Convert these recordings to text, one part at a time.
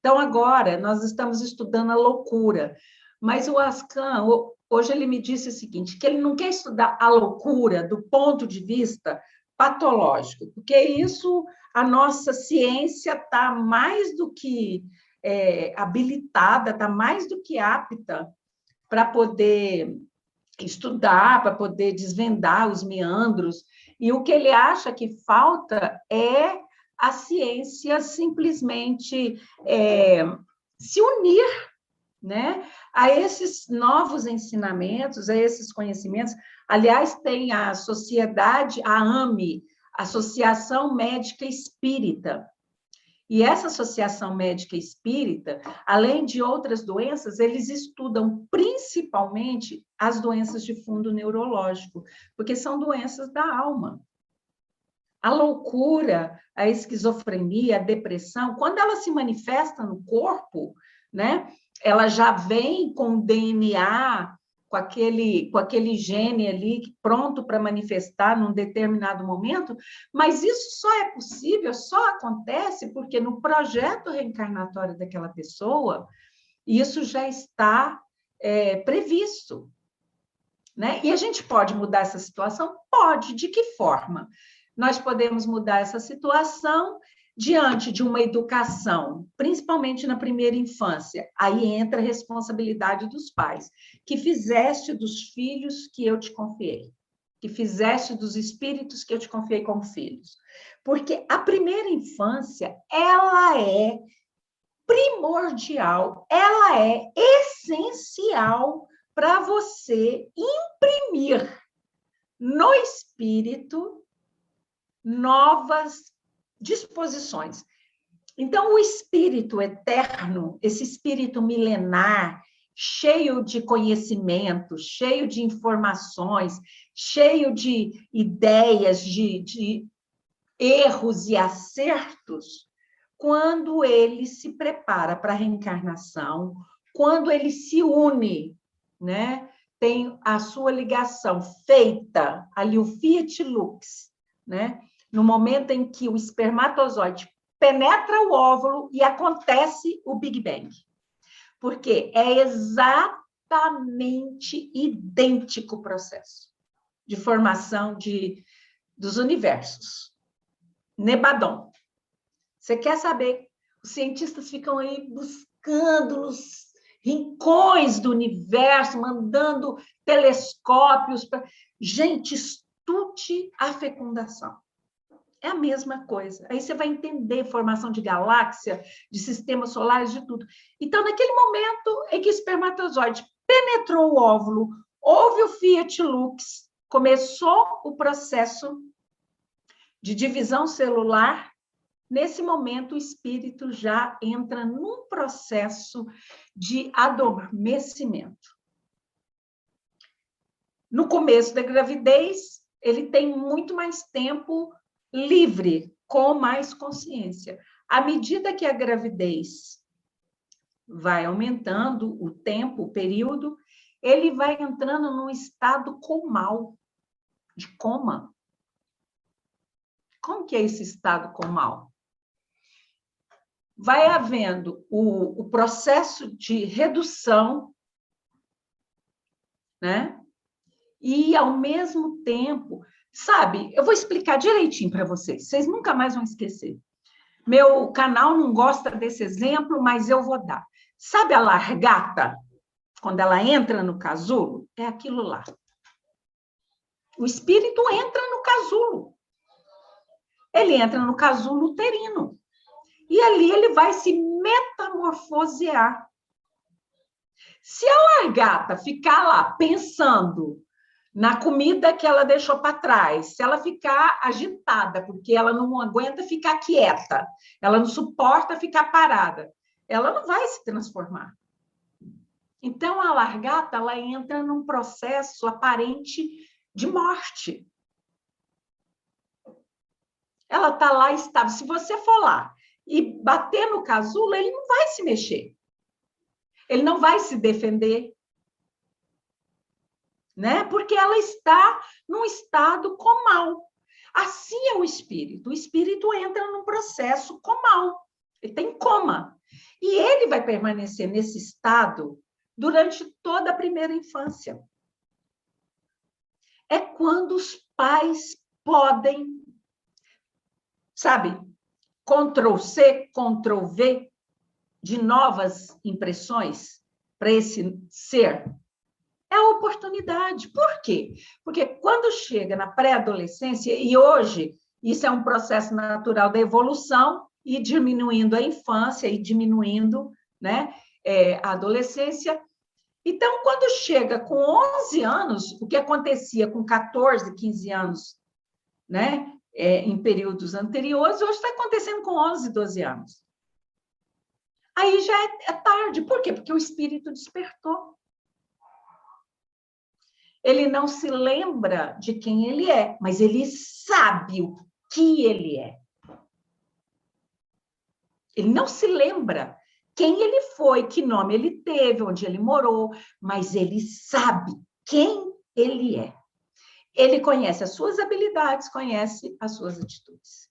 Então, agora, nós estamos estudando a loucura, mas o Ascan, hoje ele me disse o seguinte, que ele não quer estudar a loucura do ponto de vista patológico, porque isso, a nossa ciência está mais do que habilitada, está mais do que apta para poder estudar, para poder desvendar os meandros, e o que ele acha que falta é a ciência simplesmente se unir, né, a esses novos ensinamentos, a esses conhecimentos. Aliás, tem a sociedade, a AME, Associação Médica Espírita. E essa Associação Médica Espírita, além de outras doenças, eles estudam principalmente as doenças de fundo neurológico, porque são doenças da alma. A loucura, a esquizofrenia, a depressão, quando ela se manifesta no corpo, né, ela já vem com o DNA, com aquele gene ali pronto para manifestar num determinado momento, mas isso só é possível, só acontece porque no projeto reencarnatório daquela pessoa, isso já está previsto, né? E a gente pode mudar essa situação? Pode. De que forma? Nós podemos mudar essa situação diante de uma educação, principalmente na primeira infância. Aí entra a responsabilidade dos pais. Que fizeste dos filhos que eu te confiei? Que fizeste dos espíritos que eu te confiei como filhos? Porque a primeira infância, ela é primordial, ela é essencial para você imprimir no espírito novas disposições. Então, o espírito eterno, esse espírito milenar, cheio de conhecimento, cheio de informações, cheio de ideias, de erros e acertos, quando ele se prepara para a reencarnação, quando ele se une, né? Tem a sua ligação feita, ali o Fiat Lux, né? No momento em que o espermatozoide penetra o óvulo e acontece o Big Bang. Porque é exatamente idêntico o processo de formação dos universos. Nebadon. Você quer saber? Os cientistas ficam aí buscando nos rincões do universo, mandando telescópios para... Gente, estude a fecundação. É a mesma coisa. Aí você vai entender formação de galáxia, de sistemas solares, de tudo. Então, naquele momento em que o espermatozoide penetrou o óvulo, houve o Fiat Lux, começou o processo de divisão celular. Nesse momento, o espírito já entra num processo de adormecimento. No começo da gravidez, ele tem muito mais tempo livre, com mais consciência. À medida que a gravidez vai aumentando o tempo, o período, ele vai entrando num estado comal, de coma. Como que é esse estado comal? Vai havendo o processo de redução, né? E, ao mesmo tempo, sabe, eu vou explicar direitinho para vocês nunca mais vão esquecer. Meu canal não gosta desse exemplo, mas eu vou dar. Sabe a largata, quando ela entra no casulo? É aquilo lá. O espírito entra no casulo. Ele entra no casulo uterino. E ali ele vai se metamorfosear. Se a largata ficar lá pensando na comida que ela deixou para trás, se ela ficar agitada, porque ela não aguenta ficar quieta, ela não suporta ficar parada, ela não vai se transformar. Então, a largata, ela entra num processo aparente de morte. Ela está lá estável. Se você for lá e bater no casulo, ele não vai se mexer. Ele não vai se defender. Né? Porque ela está num estado comal. Assim é o espírito. O espírito entra num processo comal. Ele está em coma. E ele vai permanecer nesse estado durante toda a primeira infância. É quando os pais podem, sabe, Ctrl+C, Ctrl+V de novas impressões para esse ser. É a oportunidade. Por quê? Porque quando chega na pré-adolescência, e hoje isso é um processo natural da evolução, e diminuindo a infância e diminuindo, né, a adolescência. Então, quando chega com 11 anos, o que acontecia com 14, 15 anos, né, em períodos anteriores, hoje está acontecendo com 11, 12 anos. Aí já é tarde. Por quê? Porque o espírito despertou. Ele não se lembra de quem ele é, mas ele sabe o que ele é. Ele não se lembra quem ele foi, que nome ele teve, onde ele morou, mas ele sabe quem ele é. Ele conhece as suas habilidades, conhece as suas atitudes,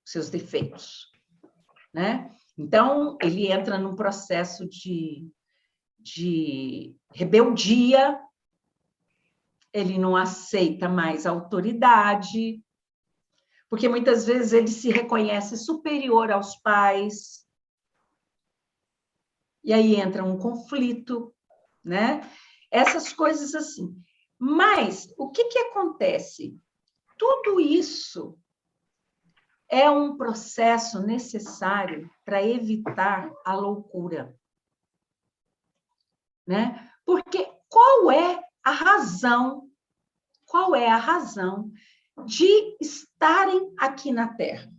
seus defeitos, né? Então, ele entra num processo de rebeldia, ele não aceita mais a autoridade, porque muitas vezes ele se reconhece superior aos pais, e aí entra um conflito, né? Essas coisas assim. Mas o que acontece? Tudo isso é um processo necessário para evitar a loucura, né? Porque qual é a razão de estarem aqui na Terra?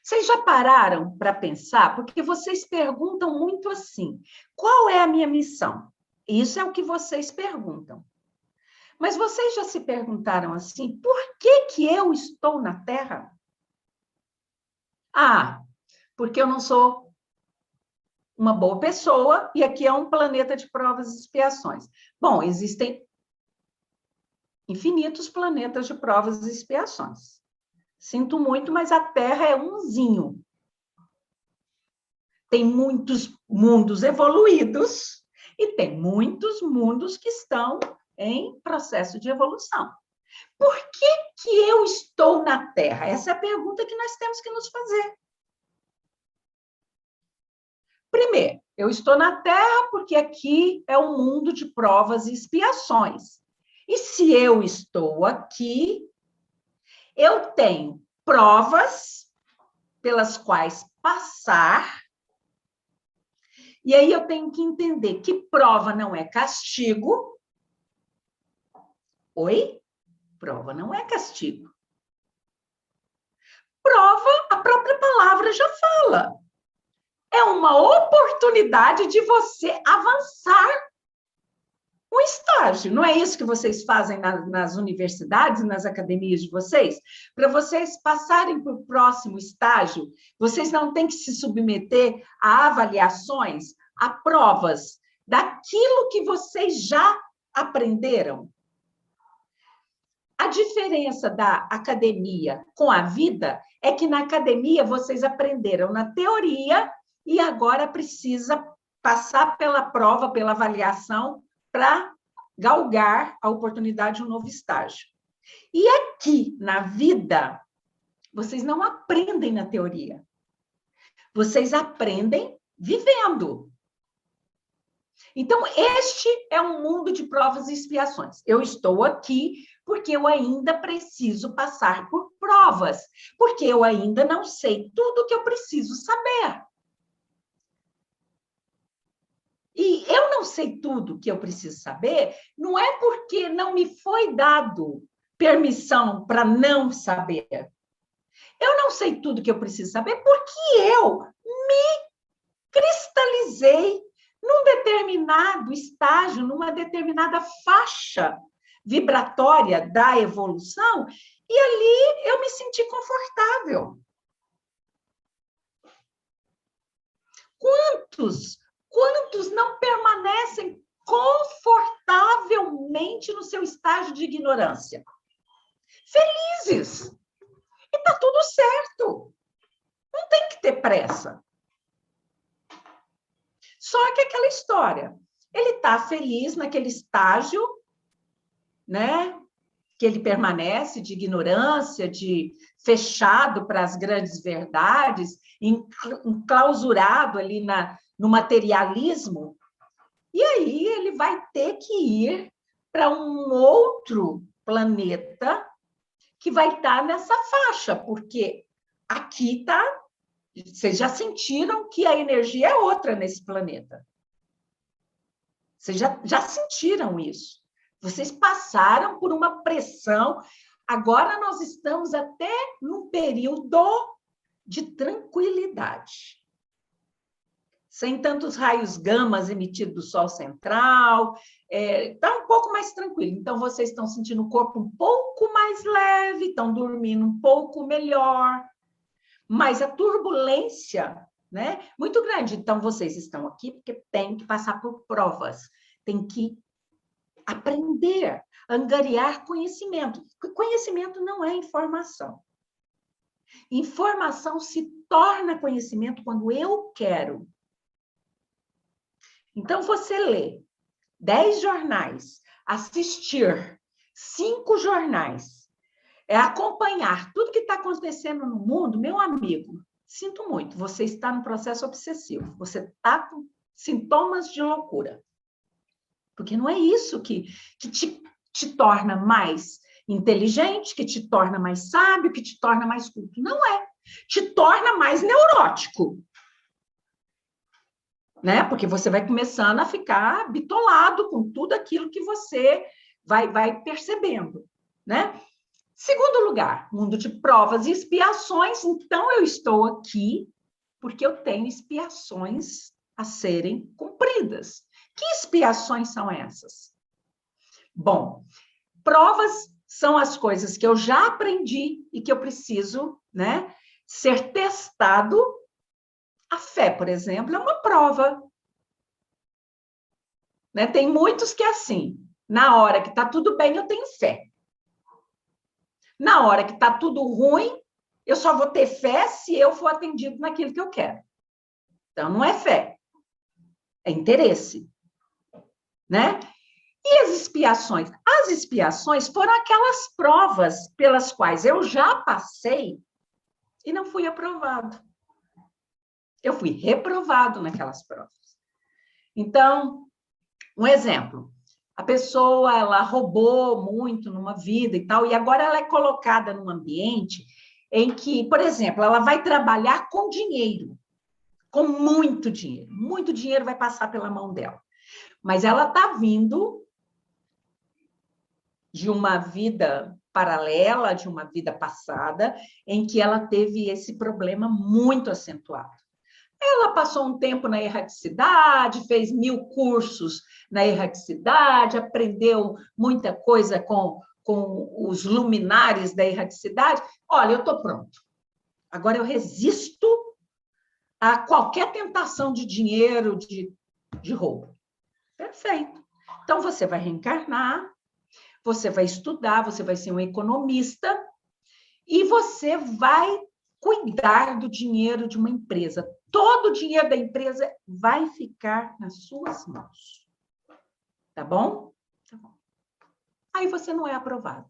Vocês já pararam para pensar? Porque vocês perguntam muito assim: qual é a minha missão? Isso é o que vocês perguntam. Mas vocês já se perguntaram assim: por que eu estou na Terra? Ah, porque eu não sou uma boa pessoa e aqui é um planeta de provas e expiações. Bom, existem infinitos planetas de provas e expiações. Sinto muito, mas a Terra é umzinho. Tem muitos mundos evoluídos e tem muitos mundos que estão em processo de evolução. Por que eu estou na Terra? Essa é a pergunta que nós temos que nos fazer. Primeiro, eu estou na Terra porque aqui é um mundo de provas e expiações. E se eu estou aqui, eu tenho provas pelas quais passar. E aí eu tenho que entender que prova não é castigo. Oi? Prova não é castigo. Prova, a própria palavra já fala. É uma oportunidade de você avançar um estágio. Não é isso que vocês fazem nas universidades e nas academias de vocês? Para vocês passarem para o próximo estágio, vocês não têm que se submeter a avaliações, a provas daquilo que vocês já aprenderam. A diferença da academia com a vida é que na academia vocês aprenderam na teoria e agora precisa passar pela prova, pela avaliação, para galgar a oportunidade de um novo estágio. E aqui, na vida, vocês não aprendem na teoria. Vocês aprendem vivendo. Então, este é um mundo de provas e expiações. Eu estou aqui porque eu ainda preciso passar por provas, porque eu ainda não sei tudo o que eu preciso saber. E eu não sei tudo que eu preciso saber, não é porque não me foi dado permissão para não saber. Eu não sei tudo que eu preciso saber porque eu me cristalizei num determinado estágio, numa determinada faixa vibratória da evolução, e ali eu me senti confortável. Quantos não permanecem confortavelmente no seu estágio de ignorância? Felizes. E está tudo certo. Não tem que ter pressa. Só que aquela história, ele está feliz naquele estágio, né? Que ele permanece de ignorância, de fechado para as grandes verdades, enclausurado ali no materialismo, e aí ele vai ter que ir para um outro planeta que vai estar nessa faixa, porque aqui está. Vocês já sentiram que a energia é outra nesse planeta. Vocês já sentiram isso. Vocês passaram por uma pressão. Agora nós estamos até num período de tranquilidade. Sem tantos raios gamas emitidos do Sol central, está um pouco mais tranquilo. Então, vocês estão sentindo o corpo um pouco mais leve, estão dormindo um pouco melhor, mas a turbulência, né, muito grande. Então, vocês estão aqui porque tem que passar por provas, tem que aprender, angariar conhecimento. Conhecimento não é informação. Informação se torna conhecimento quando eu quero. Então, você lê 10 jornais, assistir 5 jornais, acompanhar tudo que está acontecendo no mundo, meu amigo, sinto muito, você está no processo obsessivo, você está com sintomas de loucura. Porque não é isso que te torna mais inteligente, que te torna mais sábio, que te torna mais culto. Não é. Te torna mais neurótico. Né? Porque você vai começando a ficar bitolado com tudo aquilo que você vai percebendo. Né? Segundo lugar, mundo de provas e expiações. Então, eu estou aqui porque eu tenho expiações a serem cumpridas. Que expiações são essas? Bom, provas são as coisas que eu já aprendi e que eu preciso, né, ser testado. A fé, por exemplo, é uma prova. Né? Tem muitos que é assim, na hora que está tudo bem, eu tenho fé. Na hora que está tudo ruim, eu só vou ter fé se eu for atendido naquilo que eu quero. Então, não é fé, é interesse. Né? E as expiações? As expiações foram aquelas provas pelas quais eu já passei e não fui aprovado. Eu fui reprovado naquelas provas. Então, um exemplo, a pessoa ela roubou muito numa vida e tal, e agora ela é colocada num ambiente em que, por exemplo, ela vai trabalhar com dinheiro, com muito dinheiro vai passar pela mão dela. Mas ela está vindo de uma vida paralela, de uma vida passada, em que ela teve esse problema muito acentuado. Ela passou um tempo na erraticidade, fez 1000 cursos na erraticidade, aprendeu muita coisa com os luminares da erraticidade. Olha, eu estou pronto. Agora eu resisto a qualquer tentação de dinheiro, de roubo. Perfeito. Então, você vai reencarnar, você vai estudar, você vai ser um economista e você vai cuidar do dinheiro de uma empresa. Todo o dinheiro da empresa vai ficar nas suas mãos. Tá bom? Tá bom. Aí você não é aprovado.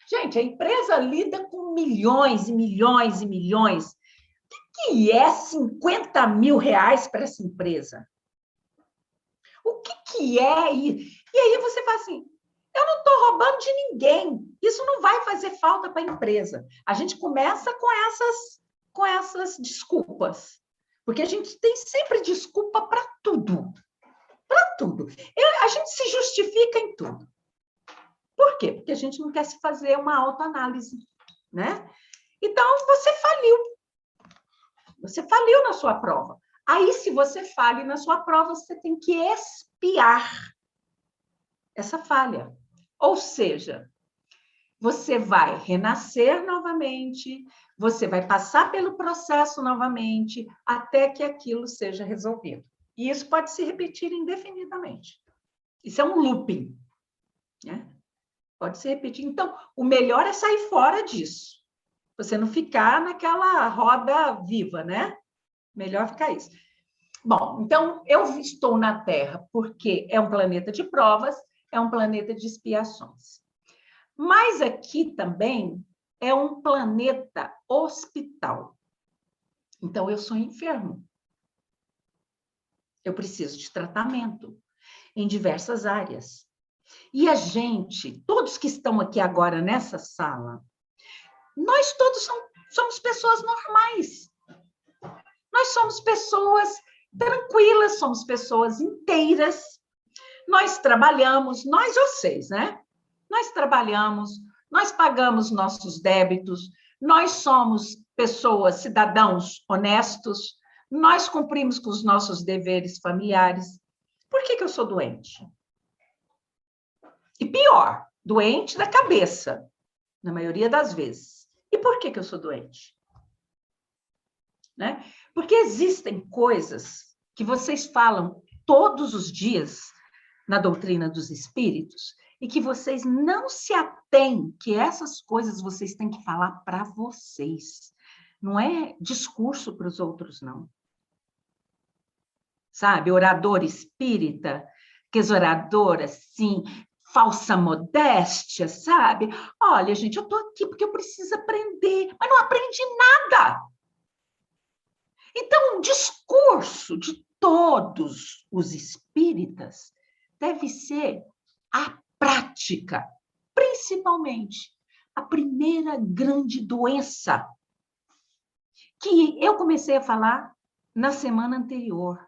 Gente, a empresa lida com milhões e milhões e milhões. O que é 50 mil reais para essa empresa? O que é isso? E aí você fala assim, eu não estou roubando de ninguém. Isso não vai fazer falta para a empresa. A gente começa com essas desculpas. Porque a gente tem sempre desculpa para tudo. Para tudo. A gente se justifica em tudo. Por quê? Porque a gente não quer se fazer uma autoanálise. Né? Então, você faliu. Você faliu na sua prova. Aí, se você falha na sua prova, você tem que expiar essa falha. Ou seja, você vai renascer novamente, você vai passar pelo processo novamente, até que aquilo seja resolvido. E isso pode se repetir indefinidamente. Isso é um looping. Né? Pode se repetir. Então, o melhor é sair fora disso. Você não ficar naquela roda viva, né? Melhor ficar isso. Bom, então eu estou na Terra porque é um planeta de provas, é um planeta de expiações. Mas aqui também é um planeta hospital. Então eu sou enfermo. Eu preciso de tratamento em diversas áreas. E a gente, todos que estão aqui agora nessa sala, nós todos somos pessoas normais. Nós somos pessoas tranquilas, somos pessoas inteiras. Nós trabalhamos, nós vocês, né? Nós trabalhamos, nós pagamos nossos débitos, nós somos pessoas, cidadãos honestos, nós cumprimos com os nossos deveres familiares. Por que eu sou doente? E pior, doente da cabeça, na maioria das vezes. E por que eu sou doente? Né? Porque existem coisas que vocês falam todos os dias na doutrina dos espíritos e que vocês não se atêm, que essas coisas vocês têm que falar para vocês. Não é discurso para os outros, não. Sabe? Orador espírita, que as oradoras, assim, falsa modéstia, sabe? Olha, gente, eu estou aqui porque eu preciso aprender, mas não aprendi nada. Então, o discurso de todos os espíritas deve ser a prática, principalmente a primeira grande doença que eu comecei a falar na semana anterior,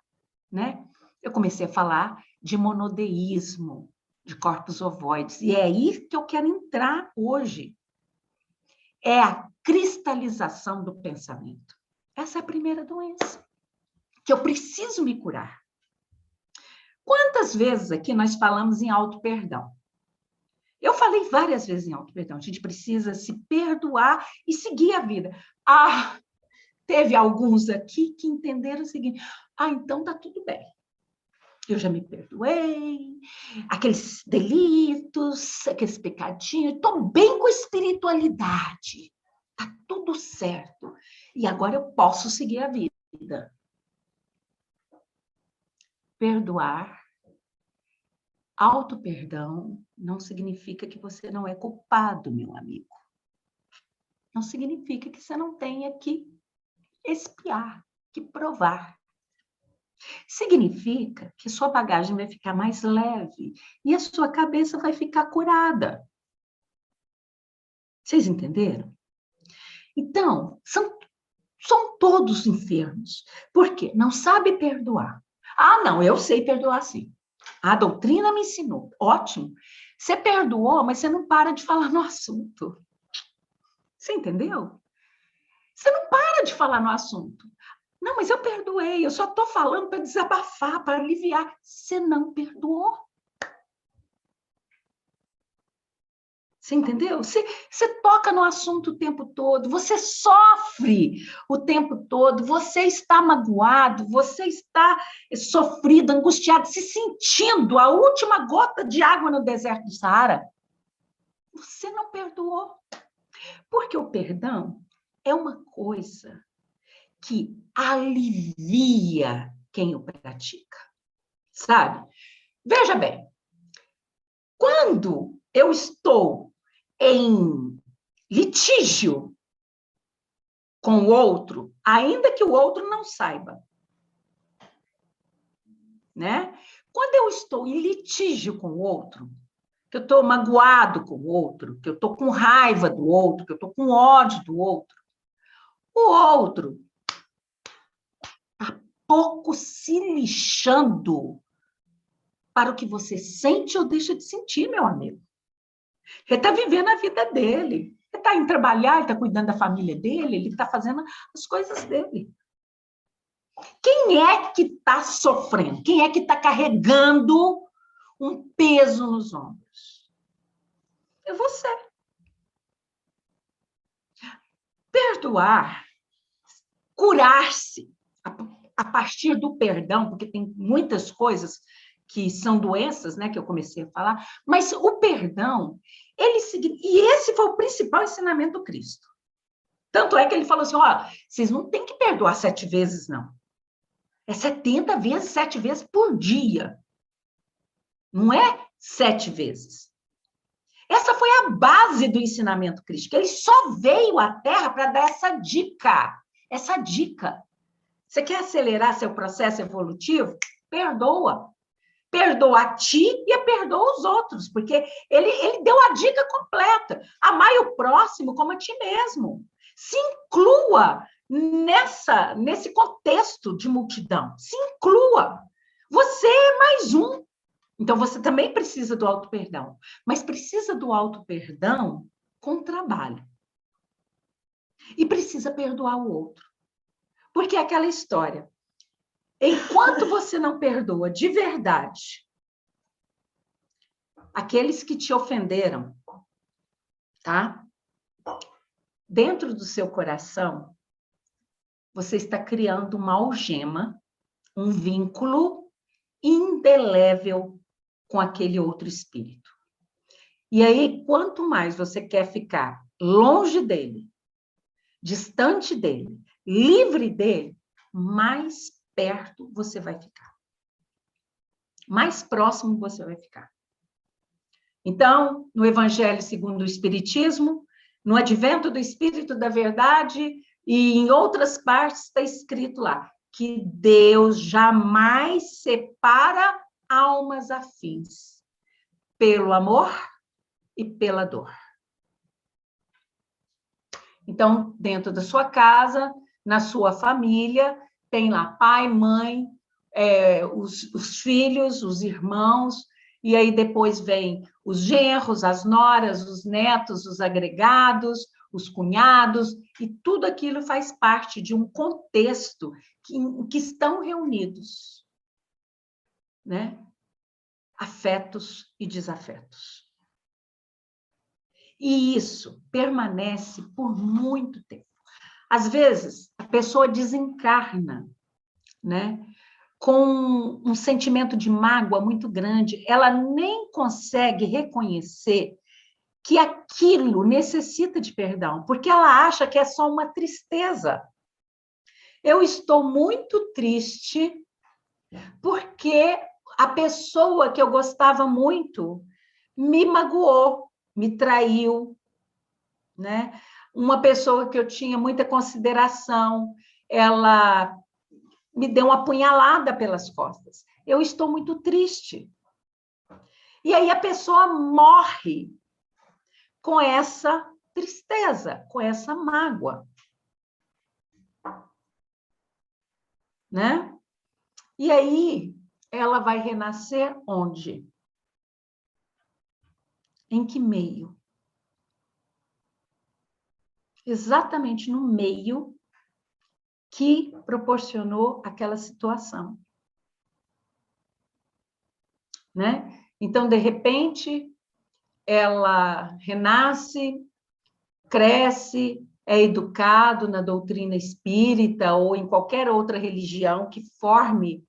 né? Eu comecei a falar de monodeísmo, de corpos ovoides, e é aí que eu quero entrar hoje. É a cristalização do pensamento. Essa é a primeira doença, que eu preciso me curar. Quantas vezes aqui nós falamos em auto-perdão? Eu falei várias vezes em auto-perdão. A gente precisa se perdoar e seguir a vida. Ah, teve alguns aqui que entenderam o seguinte: ah, então tá tudo bem. Eu já me perdoei, aqueles delitos, aqueles pecadinhos, estou bem com a espiritualidade. Tá tudo certo. E agora eu posso seguir a vida. Perdoar, auto-perdão, não significa que você não é culpado, meu amigo. Não significa que você não tenha que expiar, que provar. Significa que sua bagagem vai ficar mais leve e a sua cabeça vai ficar curada. Vocês entenderam? Então, são todos enfermos. Por quê? Não sabe perdoar. Ah, não, eu sei perdoar sim. A doutrina me ensinou. Ótimo. Você perdoou, mas você não para de falar no assunto. Você entendeu? Você não para de falar no assunto. Não, mas eu perdoei, eu só estou falando para desabafar, para aliviar. Você não perdoou. Você entendeu? Você toca no assunto o tempo todo, você sofre o tempo todo, você está magoado, você está sofrido, angustiado, se sentindo a última gota de água no deserto do Saara. Você não perdoou. Porque o perdão é uma coisa que alivia quem o pratica, sabe? Veja bem, quando eu estou em litígio com o outro, ainda que o outro não saiba, né? Quando eu estou em litígio com o outro, que eu estou magoado com o outro, que eu estou com raiva do outro, que eu estou com ódio do outro, o outro está pouco se lixando para o que você sente ou deixa de sentir, meu amigo. Ele está vivendo a vida dele. Ele está indo trabalhar, ele está cuidando da família dele, ele está fazendo as coisas dele. Quem é que está sofrendo? Quem é que está carregando um peso nos ombros? É você. Perdoar, curar-se a partir do perdão, porque tem muitas coisas que são doenças, né, que eu comecei a falar, mas o perdão, e esse foi o principal ensinamento do Cristo. Tanto é que ele falou assim, ó, vocês não têm que perdoar 7 vezes, não. É 70 vezes, 7 vezes por dia. Não é 7 vezes. Essa foi a base do ensinamento crístico. Ele só veio à Terra para dar essa dica. Essa dica. Você quer acelerar seu processo evolutivo? Perdoa. Perdoa a ti e perdoa os outros, porque ele deu a dica completa. Amai o próximo como a ti mesmo. Se inclua nesse contexto de multidão. Se inclua. Você é mais um. Então, você também precisa do auto-perdão. Mas precisa do auto-perdão com trabalho. E precisa perdoar o outro. Porque é aquela história. Enquanto você não perdoa de verdade aqueles que te ofenderam, tá? Dentro do seu coração, você está criando uma algema, um vínculo indelével com aquele outro espírito. E aí, quanto mais você quer ficar longe dele, distante dele, livre dele, mais perto você vai ficar. Mais próximo você vai ficar. Então, no Evangelho segundo o Espiritismo, no Advento do Espírito da Verdade e em outras partes está escrito lá que Deus jamais separa almas afins pelo amor e pela dor. Então, dentro da sua casa, na sua família, tem lá pai, mãe, os filhos, os irmãos, e aí depois vem os genros, as noras, os netos, os agregados, os cunhados, e tudo aquilo faz parte de um contexto que estão reunidos, né? Afetos e desafetos. E isso permanece por muito tempo. Às vezes, a pessoa desencarna, né? Com um sentimento de mágoa muito grande, ela nem consegue reconhecer que aquilo necessita de perdão, porque ela acha que é só uma tristeza. Eu estou muito triste porque a pessoa que eu gostava muito me magoou, me traiu, né? Uma pessoa que eu tinha muita consideração, ela me deu uma apunhalada pelas costas. Eu estou muito triste. E aí a pessoa morre com essa tristeza, com essa mágoa. Né? E aí ela vai renascer onde? Em que meio? Exatamente no meio que proporcionou aquela situação. Né? Então, de repente, ela renasce, cresce, é educado na doutrina espírita ou em qualquer outra religião que forme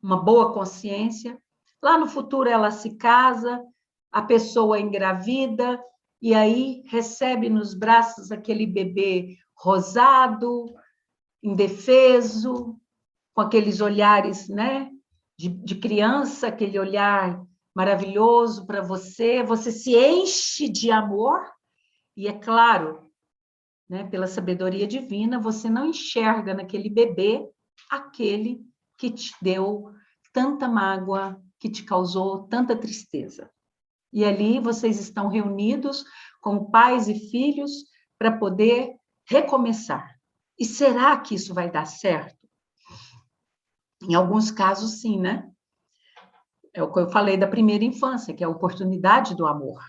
uma boa consciência. Lá no futuro ela se casa, a pessoa engravida, e aí recebe nos braços aquele bebê rosado, indefeso, com aqueles olhares, né, de criança, aquele olhar maravilhoso para você, você se enche de amor, e é claro, né, pela sabedoria divina, você não enxerga naquele bebê aquele que te deu tanta mágoa, que te causou tanta tristeza. E ali vocês estão reunidos como pais e filhos para poder recomeçar. E será que isso vai dar certo? Em alguns casos, sim, né? É o que eu falei da primeira infância, que é a oportunidade do amor.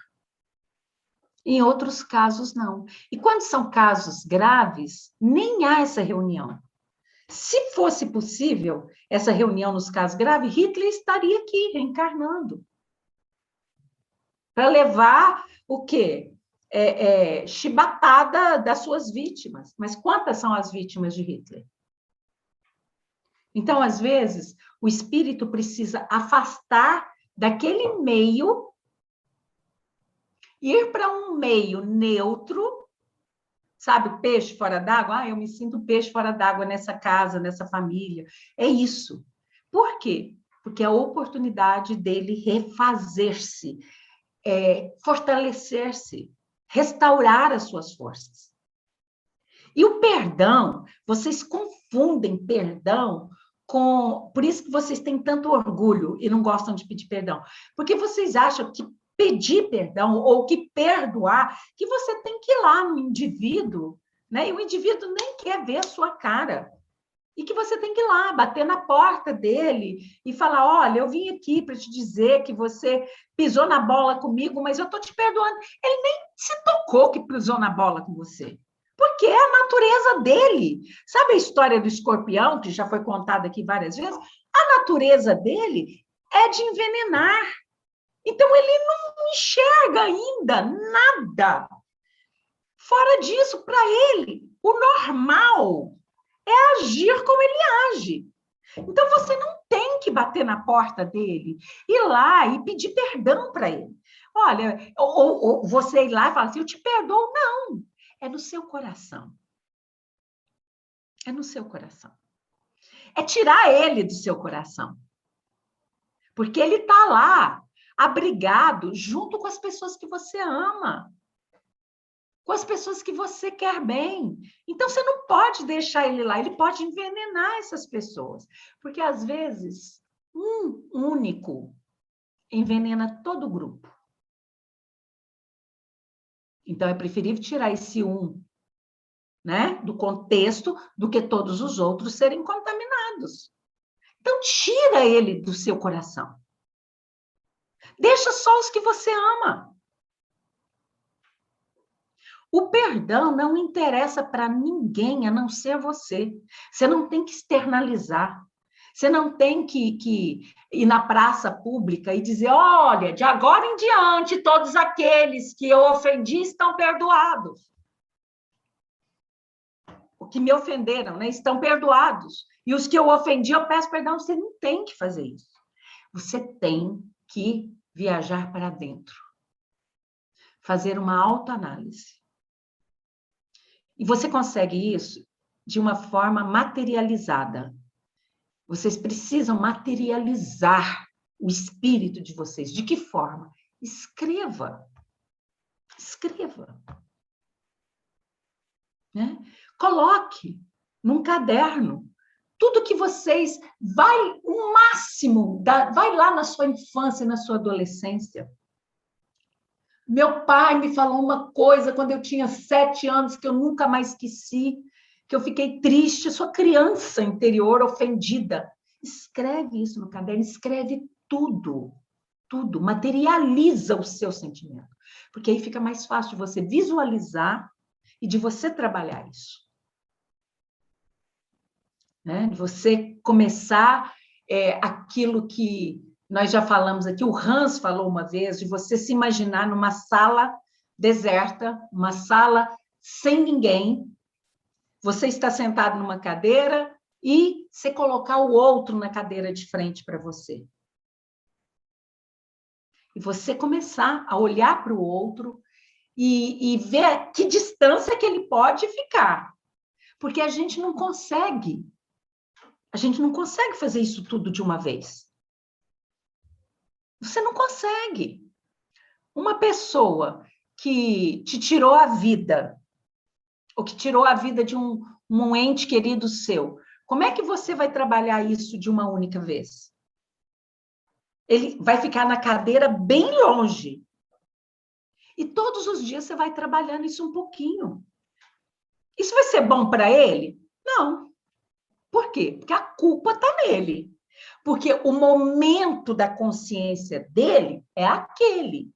Em outros casos, não. E quando são casos graves, nem há essa reunião. Se fosse possível essa reunião nos casos graves, Hitler estaria aqui, reencarnando. Para levar o quê? Chibatada das suas vítimas. Mas quantas são as vítimas de Hitler? Então, às vezes, o espírito precisa afastar daquele meio, ir para um meio neutro, Sabe, peixe fora d'água? Eu me sinto peixe fora d'água nessa casa, nessa família. É isso. Por quê? Porque é a oportunidade dele refazer-se, fortalecer-se, restaurar as suas forças. E o perdão, vocês confundem perdão com... Por isso que vocês têm tanto orgulho e não gostam de pedir perdão. Porque vocês acham que pedir perdão ou que perdoar, que você tem que ir lá no indivíduo, né? E o indivíduo nem quer ver a sua cara. E que você tem que ir lá, bater na porta dele e falar, olha, eu vim aqui para te dizer que você pisou na bola comigo, mas eu estou te perdoando. Ele nem se tocou que pisou na bola com você. Porque é a natureza dele. Sabe a história do escorpião, que já foi contada aqui várias vezes? A natureza dele é de envenenar. Então, ele não enxerga ainda nada. Fora disso, para ele, o normal é agir como ele age. Então, você não tem que bater na porta dele, ir lá e pedir perdão para ele. Olha, ou você ir lá e falar assim, eu te perdoo. Não, é no seu coração. É no seu coração. É tirar ele do seu coração. Porque ele está lá, abrigado, junto com as pessoas que você ama. Com as pessoas que você quer bem. Então, você não pode deixar ele lá, ele pode envenenar essas pessoas. Porque, às vezes, um único envenena todo o grupo. Então, é preferível tirar esse um, né, do contexto do que todos os outros serem contaminados. Então, tira ele do seu coração. Deixa só os que você ama. O perdão não interessa para ninguém, a não ser você. Você não tem que externalizar. Você não tem que ir na praça pública e dizer, olha, de agora em diante, todos aqueles que eu ofendi estão perdoados. O que me ofenderam, né, estão perdoados. E os que eu ofendi, eu peço perdão. Você não tem que fazer isso. Você tem que viajar para dentro. Fazer uma autoanálise. E você consegue isso de uma forma materializada. Vocês precisam materializar o espírito de vocês. De que forma? Escreva. Escreva. Né? Coloque num caderno tudo que vocês... Vai o máximo, vai lá na sua infância, na sua adolescência. Meu pai me falou uma coisa quando eu tinha 7 anos que eu nunca mais esqueci, que eu fiquei triste, sua criança interior ofendida. Escreve isso no caderno, escreve tudo, tudo, materializa o seu sentimento, porque aí fica mais fácil de você visualizar e de você trabalhar isso. Né? De você começar aquilo que nós já falamos aqui, o Hans falou uma vez, de você se imaginar numa sala deserta, uma sala sem ninguém, você está sentado numa cadeira e você colocar o outro na cadeira de frente para você. E você começar a olhar para o outro e ver que distância que ele pode ficar. Porque a gente não consegue fazer isso tudo de uma vez. Você não consegue. Uma pessoa que te tirou a vida, ou que tirou a vida de um ente querido seu, como é que você vai trabalhar isso de uma única vez? Ele vai ficar na cadeira bem longe. E todos os dias você vai trabalhando isso um pouquinho. Isso vai ser bom para ele? Não. Por quê? Porque a culpa está nele. Porque o momento da consciência dele é aquele.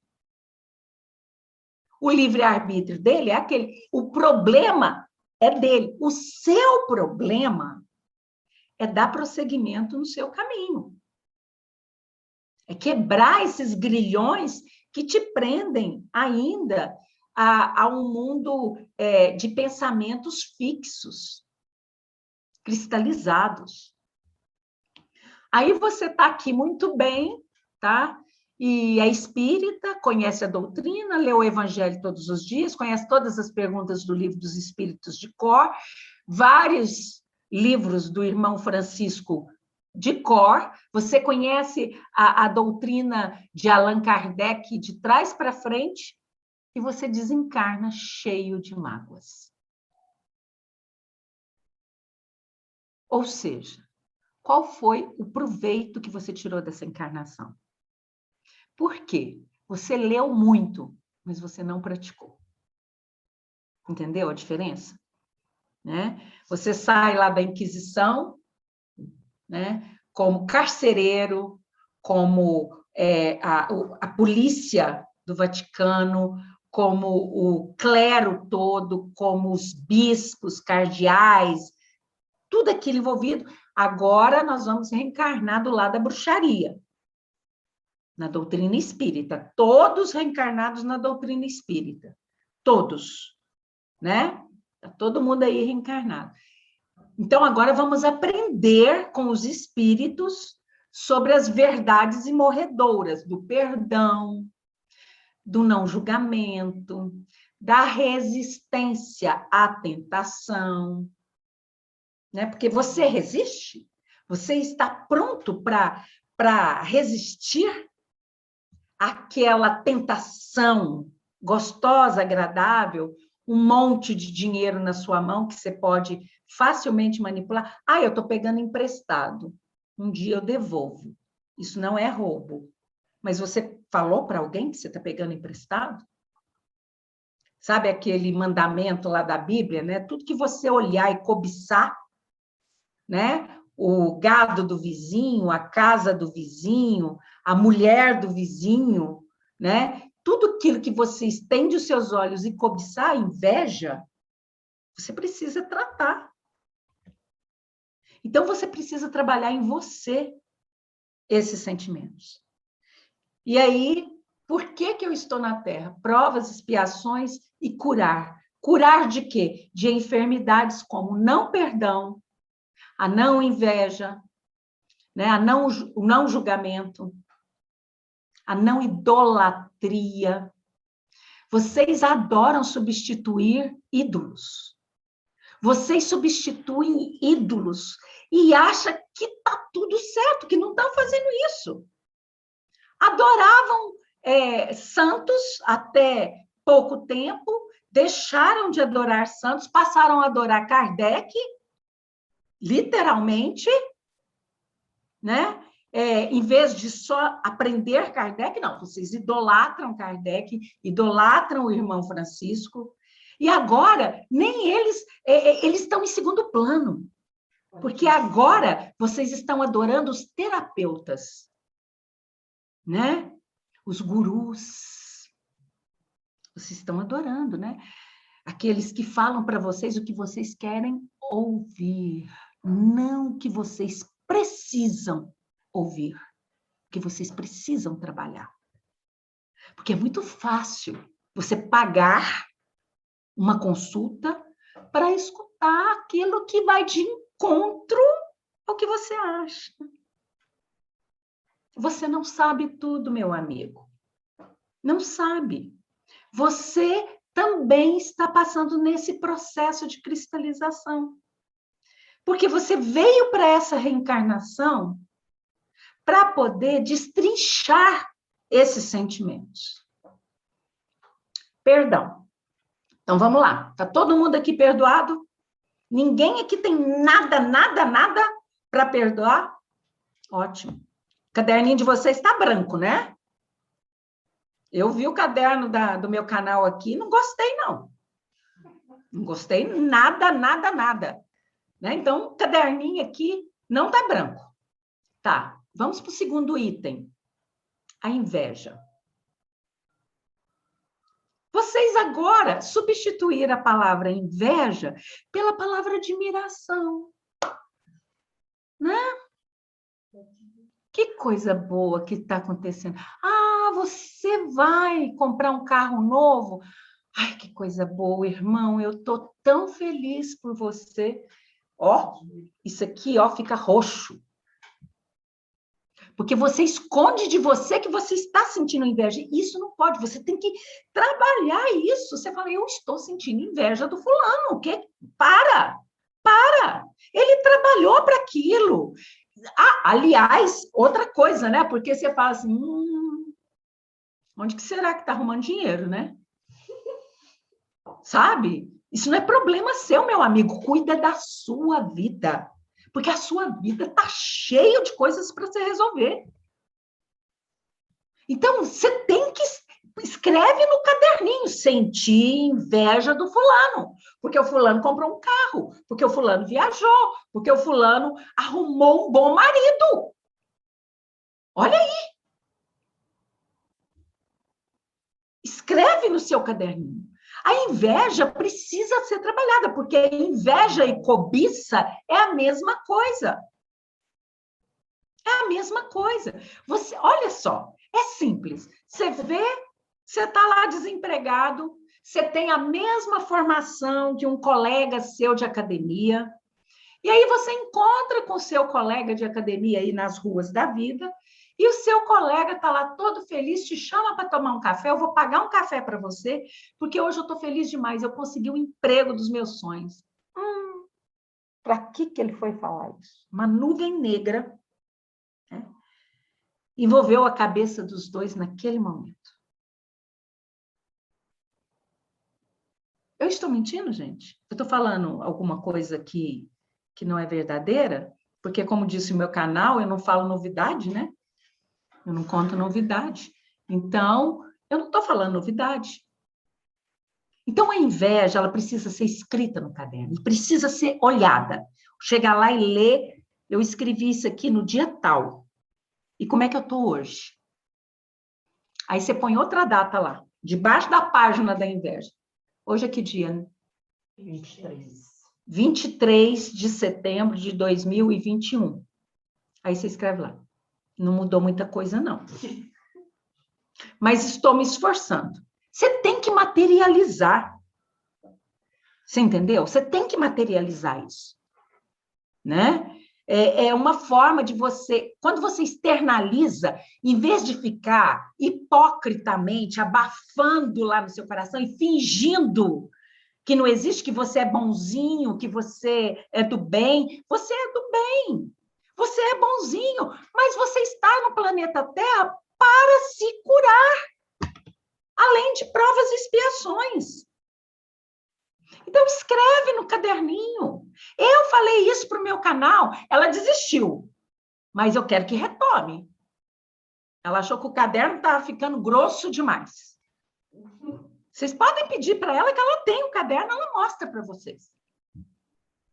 O livre-arbítrio dele é aquele. O problema é dele. O seu problema é dar prosseguimento no seu caminho. É quebrar esses grilhões que te prendem ainda a um mundo de pensamentos fixos, cristalizados. Aí você está aqui muito bem, tá? e é espírita, conhece a doutrina, lê o Evangelho todos os dias, conhece todas as perguntas do Livro dos Espíritos de cor, vários livros do irmão Francisco de cor, você conhece a doutrina de Allan Kardec de trás para frente, e você desencarna cheio de mágoas. Ou seja, qual foi o proveito que você tirou dessa encarnação? Por quê? Você leu muito, mas você não praticou. Entendeu a diferença? Né? Você sai lá da Inquisição, né? Como carcereiro, como a polícia do Vaticano, como o clero todo, como os bispos, cardeais, tudo aquilo envolvido. Agora nós vamos reencarnar do lado da bruxaria, na doutrina espírita. Todos reencarnados na doutrina espírita. Todos, né? Tá todo mundo aí reencarnado. Então, agora vamos aprender com os espíritos sobre as verdades imorredoras do perdão, do não julgamento, da resistência à tentação, né? Porque você resiste? Você está pronto para resistir àquela tentação gostosa, agradável, um monte de dinheiro na sua mão que você pode facilmente manipular? Ah, eu estou pegando emprestado. Um dia eu devolvo. Isso não é roubo. Mas você falou para alguém que você está pegando emprestado? Sabe aquele mandamento lá da Bíblia, né? Tudo que você olhar e cobiçar, né? O gado do vizinho, a casa do vizinho, a mulher do vizinho, né? Tudo aquilo que você estende os seus olhos e cobiçar, inveja, você precisa tratar. Então, você precisa trabalhar em você esses sentimentos. E aí, por que eu estou na Terra? Provas, expiações e curar. Curar de quê? De enfermidades como não perdão, a não inveja, né? O não julgamento, a não idolatria. Vocês adoram substituir ídolos. Vocês substituem ídolos e acham que está tudo certo, que não estão fazendo isso. Adoravam santos até pouco tempo, deixaram de adorar santos, passaram a adorar Kardec, literalmente, né? Em vez de só aprender Kardec, não, vocês idolatram Kardec, idolatram o irmão Francisco, e agora nem eles estão em segundo plano, porque agora vocês estão adorando os terapeutas, né? Os gurus. Vocês estão adorando, né? Aqueles que falam para vocês o que vocês querem ouvir, não o que vocês precisam ouvir, o que vocês precisam trabalhar. Porque é muito fácil você pagar uma consulta para escutar aquilo que vai de encontro ao que você acha. Você não sabe tudo, meu amigo. Não sabe. Você também está passando nesse processo de cristalização. Porque você veio para essa reencarnação para poder destrinchar esses sentimentos. Perdão. Então, vamos lá. Está todo mundo aqui perdoado? Ninguém aqui tem nada para perdoar? Ótimo. O caderninho de vocês está branco, né? Eu vi o caderno do meu canal aqui, não gostei, não. Não gostei nada. Né? Então, o caderninho aqui não está branco. Tá, vamos para o segundo item. A inveja. Vocês agora substituíram a palavra inveja pela palavra admiração. Né? Que coisa boa que está acontecendo. Ah, você vai comprar um carro novo? Ai, que coisa boa, irmão. Eu estou tão feliz por você. Ó, isso aqui, ó, fica roxo. Porque você esconde de você que você está sentindo inveja. Isso não pode, você tem que trabalhar isso. Você fala, eu estou sentindo inveja do fulano. O quê? Para! Ele trabalhou para aquilo. Ah, aliás, outra coisa, né? Porque você fala assim, onde que será que está arrumando dinheiro, né? Sabe? Isso não é problema seu, meu amigo. Cuida da sua vida. Porque a sua vida está cheia de coisas para você resolver. Então, você tem que escreve no caderninho, sentir inveja do fulano, porque o fulano comprou um carro, porque o fulano viajou, porque o fulano arrumou um bom marido. Olha aí. Escreve no seu caderninho. A inveja precisa ser trabalhada, porque inveja e cobiça é a mesma coisa. É a mesma coisa. Você, olha só, é simples. Você vê, você está lá desempregado, você tem a mesma formação de um colega seu de academia, e aí você encontra com o seu colega de academia aí nas ruas da vida, e o seu colega está lá todo feliz, te chama para tomar um café, eu vou pagar um café para você, porque hoje eu estou feliz demais, eu consegui o emprego dos meus sonhos. Para que ele foi falar isso? Uma nuvem negra, né, envolveu a cabeça dos dois naquele momento. Eu estou mentindo, gente? Eu estou falando alguma coisa que não é verdadeira? Porque, como disse o meu canal, eu não falo novidade, né? Eu não conto novidade. Então, eu não estou falando novidade. Então, a inveja, ela precisa ser escrita no caderno, precisa ser olhada. Chegar lá e ler, eu escrevi isso aqui no dia tal. E como é que eu estou hoje? Aí você põe outra data lá, debaixo da página da inveja. Hoje é que dia? 23. 23 de setembro de 2021. Aí você escreve lá. Não mudou muita coisa, não. Mas estou me esforçando. Você tem que materializar. Você entendeu? Você tem que materializar isso. Né? É uma forma de você... Quando você externaliza, em vez de ficar hipocritamente abafando lá no seu coração e fingindo que não existe, que você é bonzinho, que você é do bem, você é do bem. Você é bonzinho, mas você está no planeta Terra para se curar, além de provas e expiações. Então, escreve no caderninho. Eu falei isso para o meu canal, ela desistiu, mas eu quero que retome. Ela achou que o caderno estava ficando grosso demais. Vocês podem pedir para ela que ela tem o caderno, ela mostra para vocês.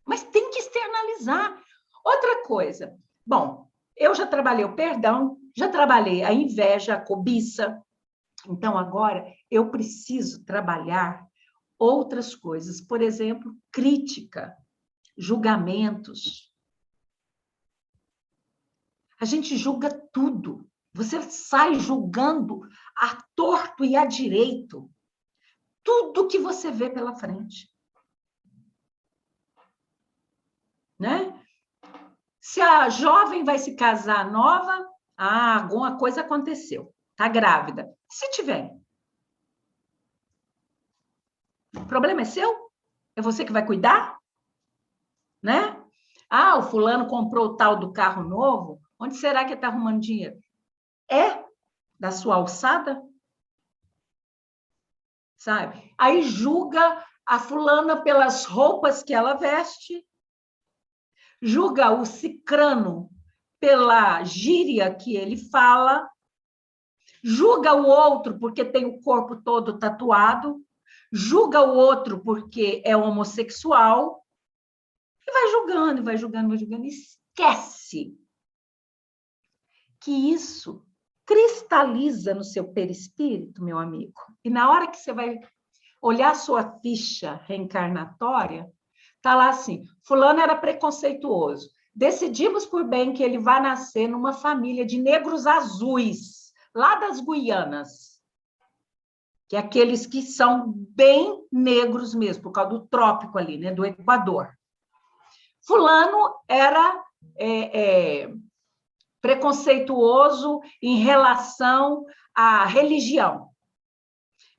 Mas tem que externalizar. Outra coisa, bom, eu já trabalhei o perdão, já trabalhei a inveja, a cobiça. Então, agora, eu preciso trabalhar outras coisas. Por exemplo, crítica, julgamentos. A gente julga tudo. Você sai julgando a torto e a direito. Tudo que você vê pela frente. Né? Se a jovem vai se casar nova, alguma coisa aconteceu. Está grávida. Se tiver, o problema é seu? É você que vai cuidar? Né? O fulano comprou o tal do carro novo. Onde será que ele está arrumando dinheiro? É da sua alçada? Sabe? Aí julga a fulana pelas roupas que ela veste, julga o cicrano pela gíria que ele fala, julga o outro porque tem o corpo todo tatuado, julga o outro porque é homossexual, e vai julgando, vai julgando, vai julgando. Esquece que isso cristaliza no seu perispírito, meu amigo. E na hora que você vai olhar a sua ficha reencarnatória, está lá assim, fulano era preconceituoso. Decidimos por bem que ele vai nascer numa família de negros azuis, lá das Guianas, que é aqueles que são bem negros mesmo, por causa do trópico ali, né, do Equador. Fulano era preconceituoso em relação à religião.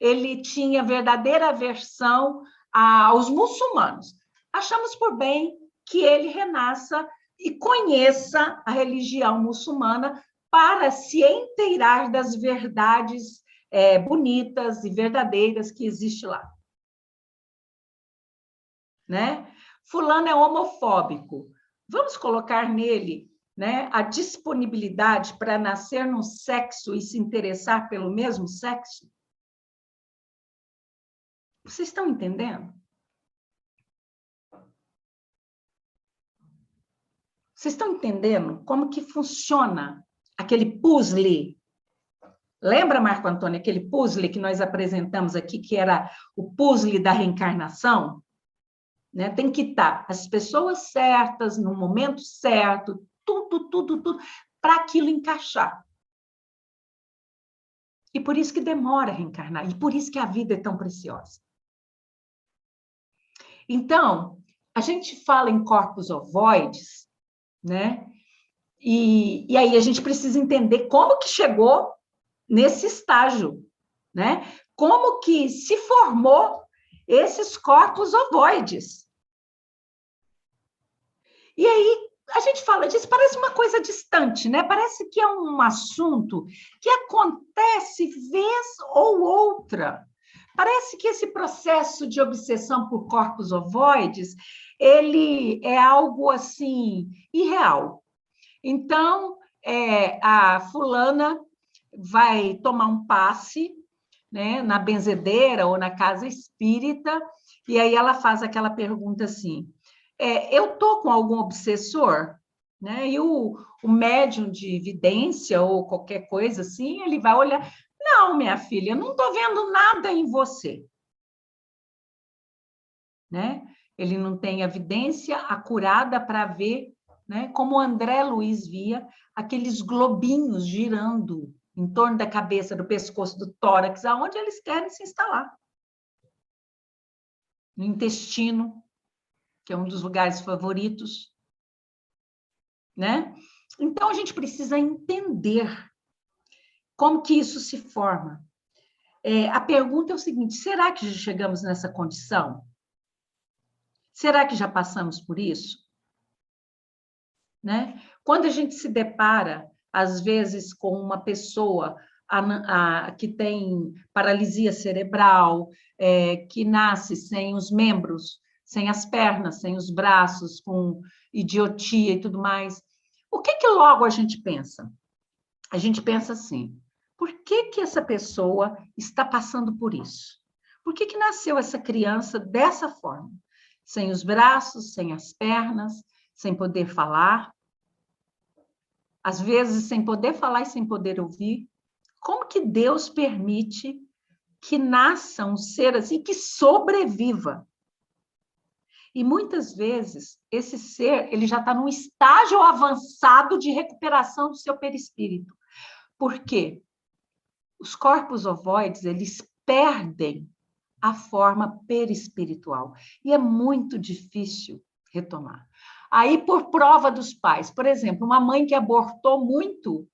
Ele tinha verdadeira aversão aos muçulmanos. Achamos por bem que ele renasça e conheça a religião muçulmana para se inteirar das verdades bonitas e verdadeiras que existe lá. Né? Fulano é homofóbico. Vamos colocar nele, né, a disponibilidade para nascer num sexo e se interessar pelo mesmo sexo? Vocês estão entendendo? Vocês estão entendendo como que funciona aquele puzzle? Lembra, Marco Antônio, aquele puzzle que nós apresentamos aqui, que era o puzzle da reencarnação? Né? Tem que estar as pessoas certas, no momento certo, tudo, para aquilo encaixar. E por isso que demora a reencarnar, e por isso que a vida é tão preciosa. Então, a gente fala em corpos ovoides, né? E aí a gente precisa entender como que chegou nesse estágio, né? Como que se formou esses corpos ovoides. E aí a gente fala disso, parece uma coisa distante, né? Parece que é um assunto que acontece vez ou outra. Parece que esse processo de obsessão por corpos ovoides, ele é algo assim irreal. Então, a fulana vai tomar um passe, né, na benzedeira ou na casa espírita, e aí ela faz aquela pergunta assim: eu estou com algum obsessor? Né? E o médium de vidência ou qualquer coisa assim, ele vai olhar: não, minha filha, eu não estou vendo nada em você. Né? Ele não tem a vidência acurada para ver, né, como o André Luiz via aqueles globinhos girando em torno da cabeça, do pescoço, do tórax, aonde eles querem se instalar. No intestino, que é um dos lugares favoritos. Né? Então, a gente precisa entender como que isso se forma. A pergunta é o seguinte: será que já chegamos nessa condição? Será que já passamos por isso? Né? Quando a gente se depara, às vezes, com uma pessoa que tem paralisia cerebral, que nasce sem os membros, sem as pernas, sem os braços, com idiotia e tudo mais, o que logo a gente pensa? A gente pensa assim: por que essa pessoa está passando por isso? Por que nasceu essa criança dessa forma? Sem os braços, sem as pernas, sem poder falar, às vezes sem poder falar e sem poder ouvir. Como que Deus permite que nasça um ser assim, que sobreviva? E muitas vezes esse ser ele já está num estágio avançado de recuperação do seu perispírito. Por quê? Os corpos ovoides, eles perdem a forma perispiritual e é muito difícil retomar. Aí, por prova dos pais, por exemplo, uma mãe que abortou muito,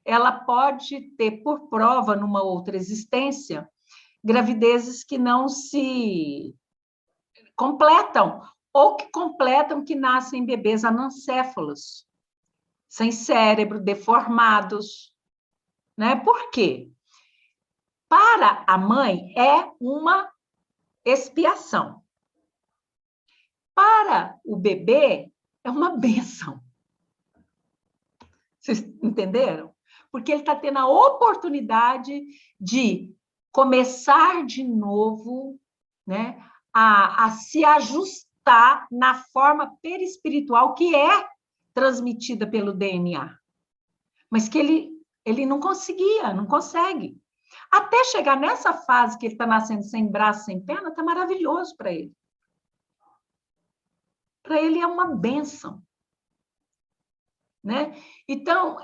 ela pode ter por prova, numa outra existência, gravidezes que não se completam, ou que completam, que nascem bebês anencéfalos, sem cérebro, deformados. Né? Por quê? Para a mãe, é uma expiação. Para o bebê, é uma bênção. Vocês entenderam? Porque ele está tendo a oportunidade de começar de novo, né, a se ajustar na forma perispiritual que é transmitida pelo DNA. Mas que ele não conseguia, não consegue. Até chegar nessa fase que ele está nascendo sem braço, sem perna, está maravilhoso para ele. Para ele é uma bênção. Né? Então,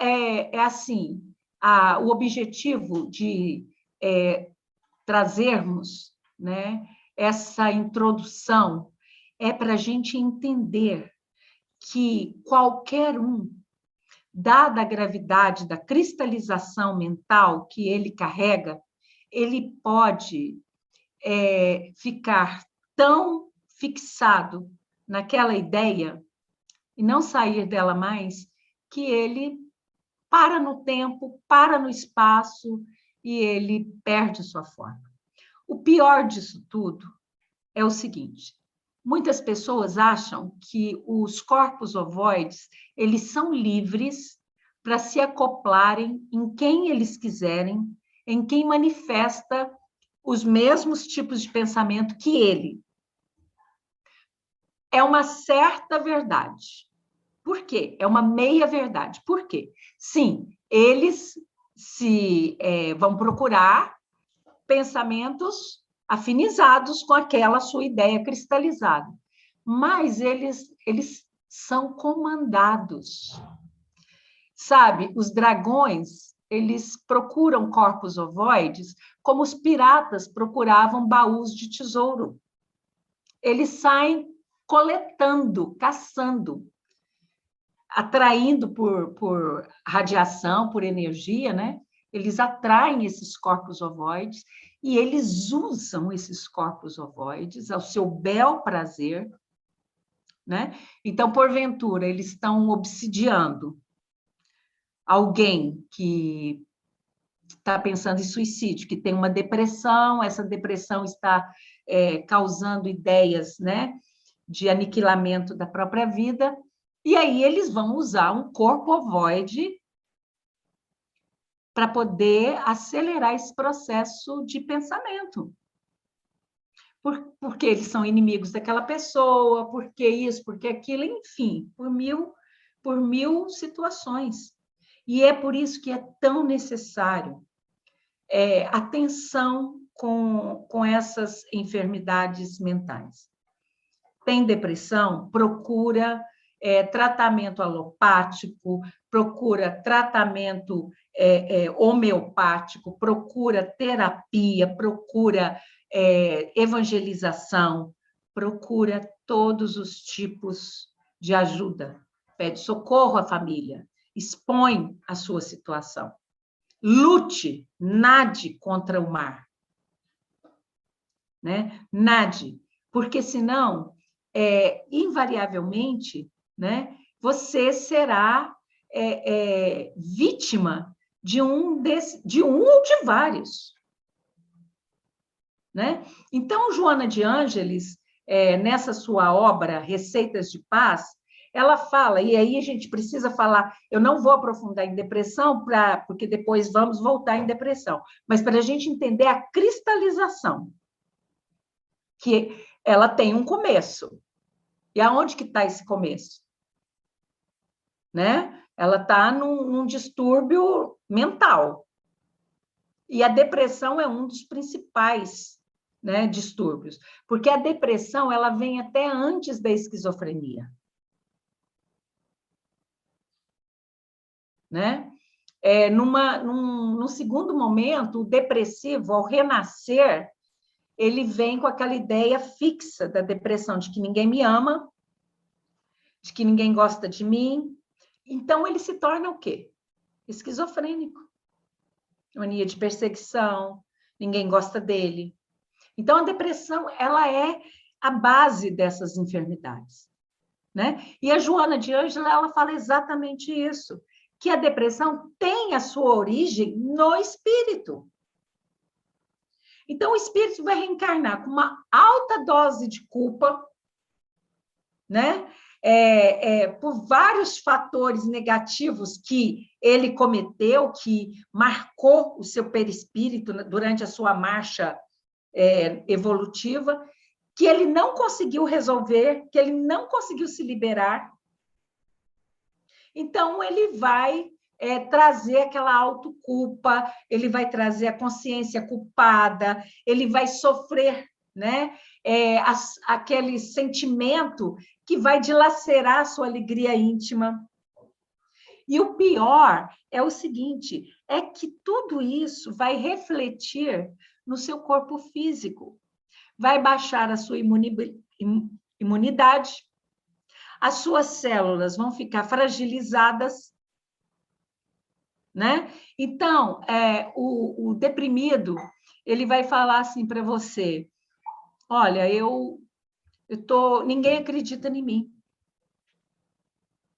assim, o objetivo de trazermos, né, essa introdução é para a gente entender que qualquer um dada a gravidade da cristalização mental que ele carrega, ele pode ficar tão fixado naquela ideia e não sair dela mais, que ele para no tempo, para no espaço e ele perde sua forma. O pior disso tudo é o seguinte: muitas pessoas acham que os corpos ovoides, eles são livres para se acoplarem em quem eles quiserem, em quem manifesta os mesmos tipos de pensamento que ele. É uma certa verdade. Por quê? É uma meia-verdade. Por quê? Sim, eles vão procurar pensamentos afinizados com aquela sua ideia cristalizada, mas eles são comandados. Sabe, os dragões, eles procuram corpos ovoides como os piratas procuravam baús de tesouro. Eles saem coletando, caçando, atraindo por radiação, por energia, né? Eles atraem esses corpos ovoides e eles usam esses corpos ovoides ao seu bel prazer, né? Então, porventura, eles estão obsidiando alguém que está pensando em suicídio, que tem uma depressão, essa depressão está causando ideias, né, de aniquilamento da própria vida, e aí eles vão usar um corpo ovoide para poder acelerar esse processo de pensamento. Porque eles são inimigos daquela pessoa, porque isso, porque aquilo, enfim, por mil situações. E é por isso que é tão necessário atenção com essas enfermidades mentais. Tem depressão? Procura tratamento alopático, procura tratamento homeopático, procura terapia, procura evangelização, procura todos os tipos de ajuda. Pede socorro à família, expõe a sua situação. Lute, nade contra o mar. Né? Nade, porque senão, invariavelmente, né, você será vítima de um ou de vários. Né? Então, Joana de Ângeles, nessa sua obra Receitas de Paz, ela fala, e aí a gente precisa falar, eu não vou aprofundar em depressão, porque depois vamos voltar em depressão, mas para a gente entender a cristalização, que ela tem um começo. E aonde que está esse começo? Né? Ela está num distúrbio mental. E a depressão é um dos principais, né, distúrbios, porque a depressão ela vem até antes da esquizofrenia. Né? Num segundo momento, o depressivo, ao renascer, ele vem com aquela ideia fixa da depressão, de que ninguém me ama, de que ninguém gosta de mim. Então, ele se torna o quê? Esquizofrênico. Mania de perseguição, ninguém gosta dele. Então, a depressão, ela é a base dessas enfermidades. Né? E a Joana de Ângeles, ela fala exatamente isso, que a depressão tem a sua origem no espírito. Então, o espírito vai reencarnar com uma alta dose de culpa, né? Por vários fatores negativos que ele cometeu, que marcou o seu perispírito durante a sua marcha evolutiva, que ele não conseguiu resolver, que ele não conseguiu se liberar. Então, ele vai trazer aquela autoculpa, ele vai trazer a consciência culpada, ele vai sofrer, né, aquele sentimento que vai dilacerar a sua alegria íntima. E o pior é o seguinte, é que tudo isso vai refletir no seu corpo físico, vai baixar a sua imunidade, as suas células vão ficar fragilizadas, né? Então, o deprimido, ele vai falar assim para você, olha, ninguém acredita em mim.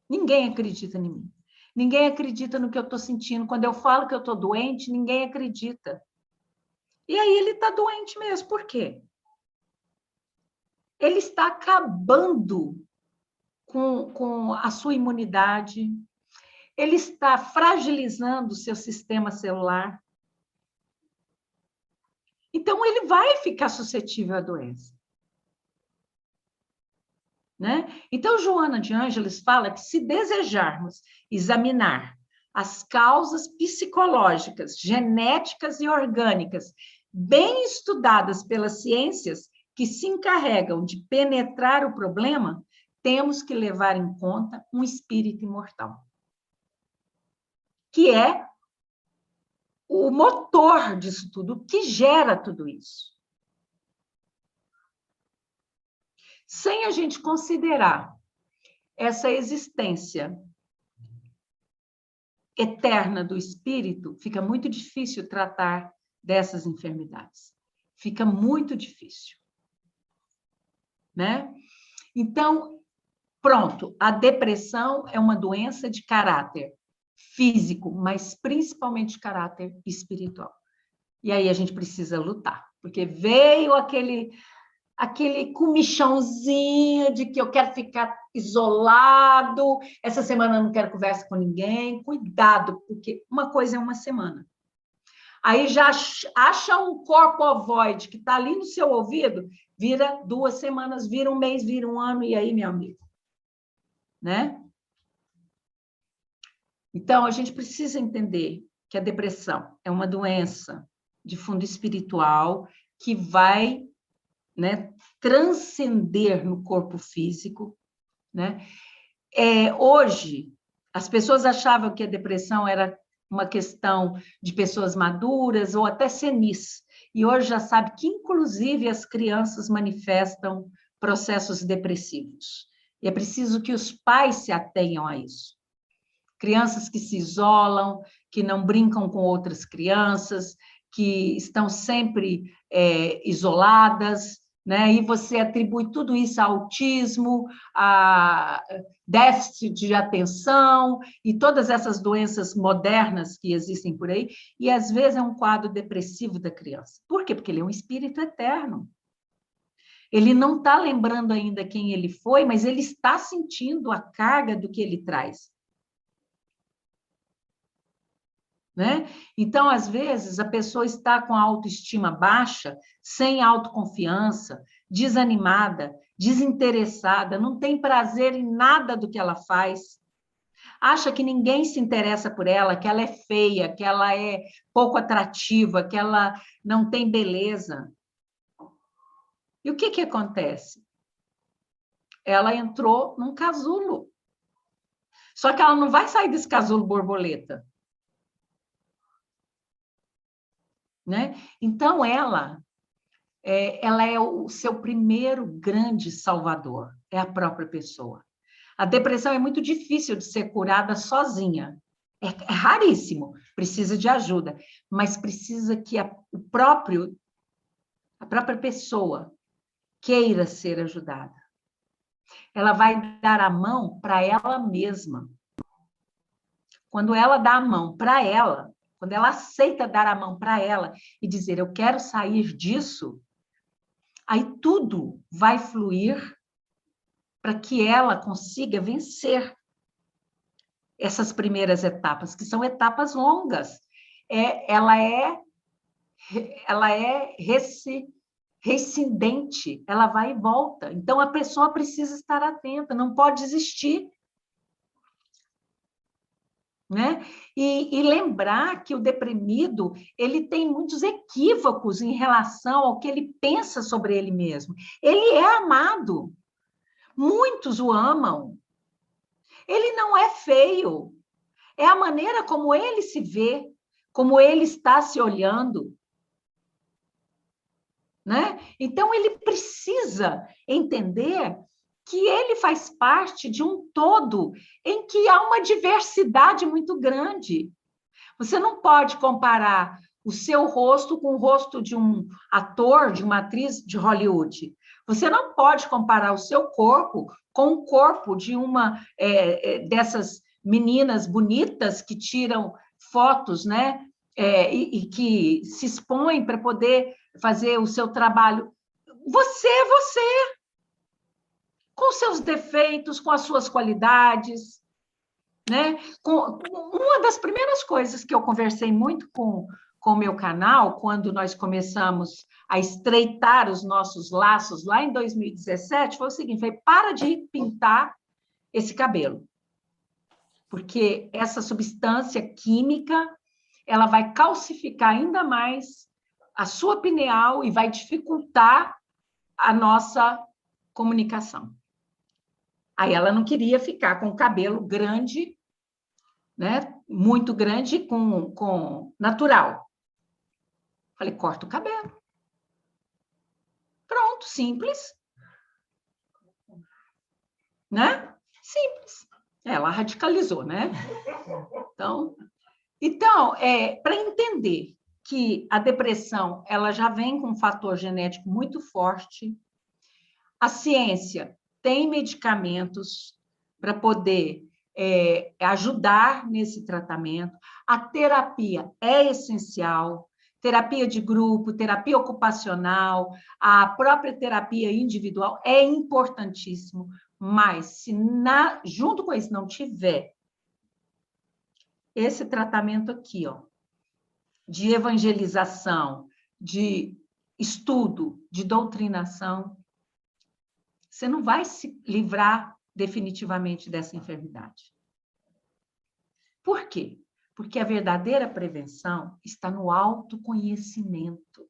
Ninguém acredita em mim. Ninguém acredita no que eu estou sentindo. Quando eu falo que eu estou doente, ninguém acredita. E aí ele está doente mesmo. Por quê? Ele está acabando com a sua imunidade, ele está fragilizando o seu sistema celular. Então, ele vai ficar suscetível à doença. Né? Então, Joana de Ângeles fala que se desejarmos examinar as causas psicológicas, genéticas e orgânicas, bem estudadas pelas ciências que se encarregam de penetrar o problema, temos que levar em conta um espírito imortal, que é o motor disso tudo, o que gera tudo isso. Sem a gente considerar essa existência eterna do espírito, fica muito difícil tratar dessas enfermidades. Fica muito difícil. Né? Então, pronto, a depressão é uma doença de caráter físico, mas principalmente de caráter espiritual. E aí a gente precisa lutar, porque veio aquele comichãozinho de que eu quero ficar isolado, essa semana eu não quero conversa com ninguém. Cuidado, porque uma coisa é uma semana. Aí já acha um corpo ovoide que está ali no seu ouvido, vira 2 semanas, vira 1 mês, vira 1 ano, e aí, meu amigo? Né? Então, a gente precisa entender que a depressão é uma doença de fundo espiritual que vai, né, transcender no corpo físico. Né? Hoje, as pessoas achavam que a depressão era uma questão de pessoas maduras ou até senis. E hoje já sabe que, inclusive, as crianças manifestam processos depressivos. E é preciso que os pais se atenham a isso. Crianças que se isolam, que não brincam com outras crianças, que estão sempre isoladas, né? E você atribui tudo isso a autismo, a déficit de atenção e todas essas doenças modernas que existem por aí, e às vezes é um quadro depressivo da criança. Por quê? Porque ele é um espírito eterno. Ele não está lembrando ainda quem ele foi, mas ele está sentindo a carga do que ele traz. Né? Então, às vezes, a pessoa está com a autoestima baixa, sem autoconfiança, desanimada, desinteressada, não tem prazer em nada do que ela faz, acha que ninguém se interessa por ela, que ela é feia, que ela é pouco atrativa, que ela não tem beleza. E o que acontece? Ela entrou num casulo. Só que ela não vai sair desse casulo borboleta. Né? Então, ela é o seu primeiro grande salvador, é a própria pessoa. A depressão é muito difícil de ser curada sozinha, é raríssimo, precisa de ajuda, mas precisa que a própria pessoa queira ser ajudada. Ela vai dar a mão para ela mesma. Quando ela dá a mão para ela, quando ela aceita dar a mão para ela e dizer, eu quero sair disso, aí tudo vai fluir para que ela consiga vencer essas primeiras etapas, que são etapas longas. Ela é rescindente, ela vai e volta. Então, a pessoa precisa estar atenta, não pode desistir. Né? E lembrar que o deprimido ele tem muitos equívocos em relação ao que ele pensa sobre ele mesmo. Ele é amado, muitos o amam. Ele não é feio, é a maneira como ele se vê, como ele está se olhando. Né? Então, ele precisa entender que ele faz parte de um todo em que há uma diversidade muito grande. Você não pode comparar o seu rosto com o rosto de um ator, de uma atriz de Hollywood. Você não pode comparar o seu corpo com o corpo de uma dessas meninas bonitas que tiram fotos, né? E que se expõem para poder fazer o seu trabalho. Você é você, com seus defeitos, com as suas qualidades, né? Uma das primeiras coisas que eu conversei muito com o meu canal, quando nós começamos a estreitar os nossos laços lá em 2017, foi o seguinte: foi para de pintar esse cabelo, porque essa substância química ela vai calcificar ainda mais a sua pineal e vai dificultar a nossa comunicação. Aí ela não queria ficar com o cabelo grande, né? Muito grande, com natural. Falei, corta o cabelo. Pronto, simples. Né? Simples. Ela radicalizou, né? Então para entender que a depressão ela já vem com um fator genético muito forte, a ciência tem medicamentos para poder ajudar nesse tratamento, a terapia é essencial, terapia de grupo, terapia ocupacional, a própria terapia individual é importantíssimo, mas se junto com isso não tiver esse tratamento aqui, ó, de evangelização, de estudo, de doutrinação, você não vai se livrar definitivamente dessa enfermidade. Por quê? Porque a verdadeira prevenção está no autoconhecimento,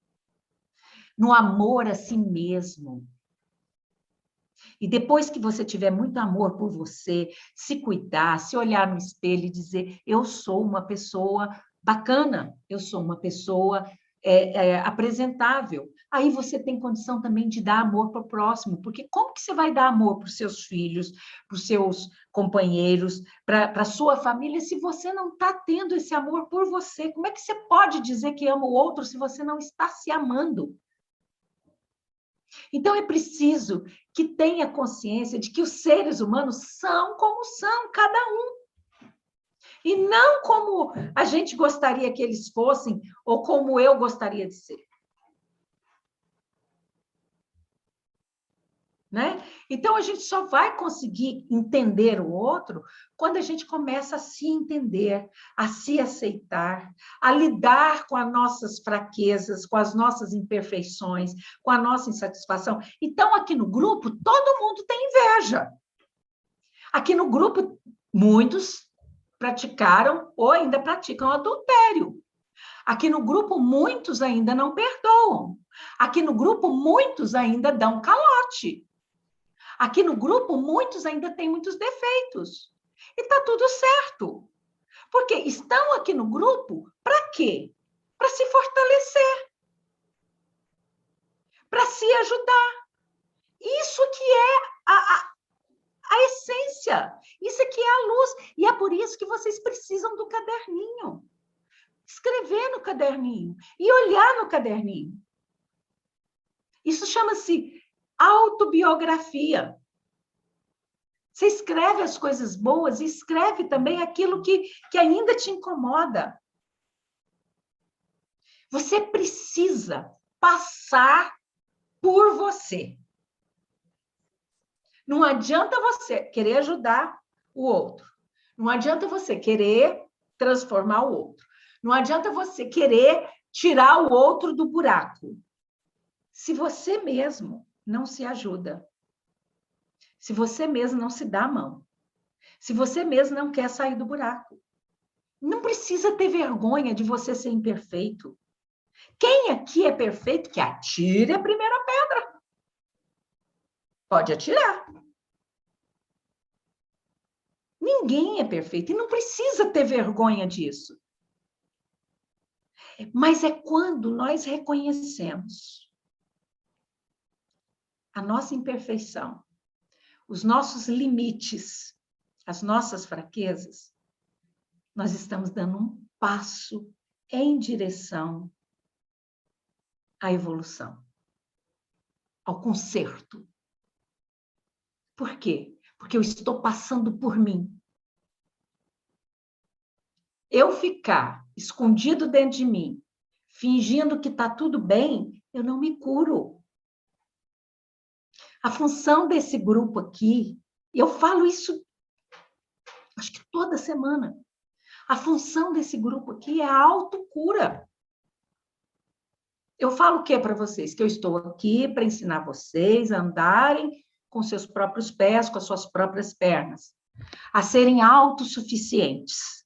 no amor a si mesmo. E depois que você tiver muito amor por você, se cuidar, se olhar no espelho e dizer, eu sou uma pessoa bacana, eu sou uma pessoa apresentável. Aí você tem condição também de dar amor para o próximo, porque como que você vai dar amor para os seus filhos, para os seus companheiros, para a sua família, se você não está tendo esse amor por você? Como é que você pode dizer que ama o outro se você não está se amando? Então, é preciso que tenha consciência de que os seres humanos são como são, cada um. E não como a gente gostaria que eles fossem, ou como eu gostaria de ser. Né? Então, a gente só vai conseguir entender o outro quando a gente começa a se entender, a se aceitar, a lidar com as nossas fraquezas, com as nossas imperfeições, com a nossa insatisfação. Então, aqui no grupo, todo mundo tem inveja. Aqui no grupo, muitos praticaram ou ainda praticam adultério. Aqui no grupo, muitos ainda não perdoam. Aqui no grupo, muitos ainda dão calote. Aqui no grupo, muitos ainda têm muitos defeitos. E está tudo certo. Porque estão aqui no grupo para quê? Para se fortalecer. Para se ajudar. Isso que é a essência. Isso que é a luz. E é por isso que vocês precisam do caderninho. Escrever no caderninho. E olhar no caderninho. Isso chama-se autobiografia. Você escreve as coisas boas e escreve também aquilo que ainda te incomoda. Você precisa passar por você. Não adianta você querer ajudar o outro. Não adianta você querer transformar o outro. Não adianta você querer tirar o outro do buraco. Se você mesmo não se ajuda, se você mesmo não se dá a mão, se você mesmo não quer sair do buraco, não precisa ter vergonha de você ser imperfeito. Quem aqui é perfeito, que atire a primeira pedra. Pode atirar. Ninguém é perfeito e não precisa ter vergonha disso. Mas é quando nós reconhecemos a nossa imperfeição, os nossos limites, as nossas fraquezas, nós estamos dando passo em direção à evolução, ao conserto. Por quê? Porque eu estou passando por mim. Eu ficar escondido dentro de mim, fingindo que está tudo bem, eu não me curo. A função desse grupo aqui, eu falo isso, acho que toda semana, a função desse grupo aqui é a autocura. Eu falo o que para vocês? Que eu estou aqui para ensinar vocês a andarem com seus próprios pés, com as suas próprias pernas, a serem autossuficientes.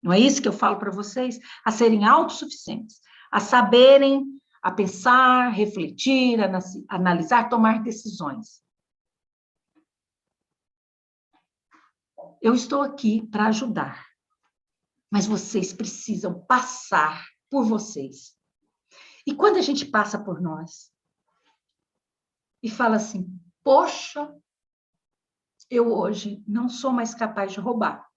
Não é isso que eu falo para vocês? A serem autossuficientes, a saberem, a pensar, refletir, analisar, tomar decisões. Eu estou aqui para ajudar, mas vocês precisam passar por vocês. E quando a gente passa por nós e fala assim, poxa, eu hoje não sou mais capaz de roubar.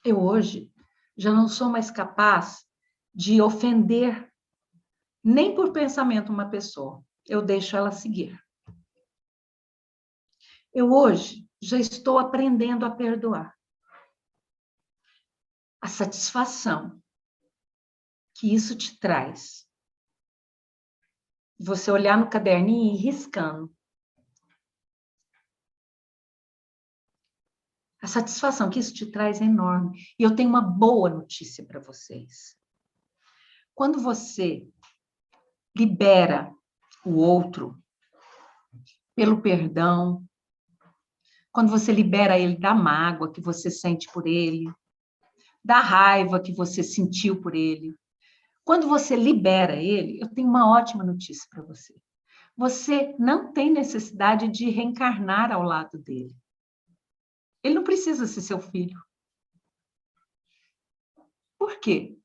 Eu hoje já não sou mais capaz de ofender nem por pensamento uma pessoa. Eu deixo ela seguir. Eu hoje já estou aprendendo a perdoar. A satisfação que isso te traz. Você olhar no caderninho e ir riscando. A satisfação que isso te traz é enorme. E eu tenho uma boa notícia para vocês. Quando você libera o outro pelo perdão, quando você libera ele da mágoa que você sente por ele, da raiva que você sentiu por ele, quando você libera ele, eu tenho uma ótima notícia para você. Você não tem necessidade de reencarnar ao lado dele. Ele não precisa ser seu filho. Por quê?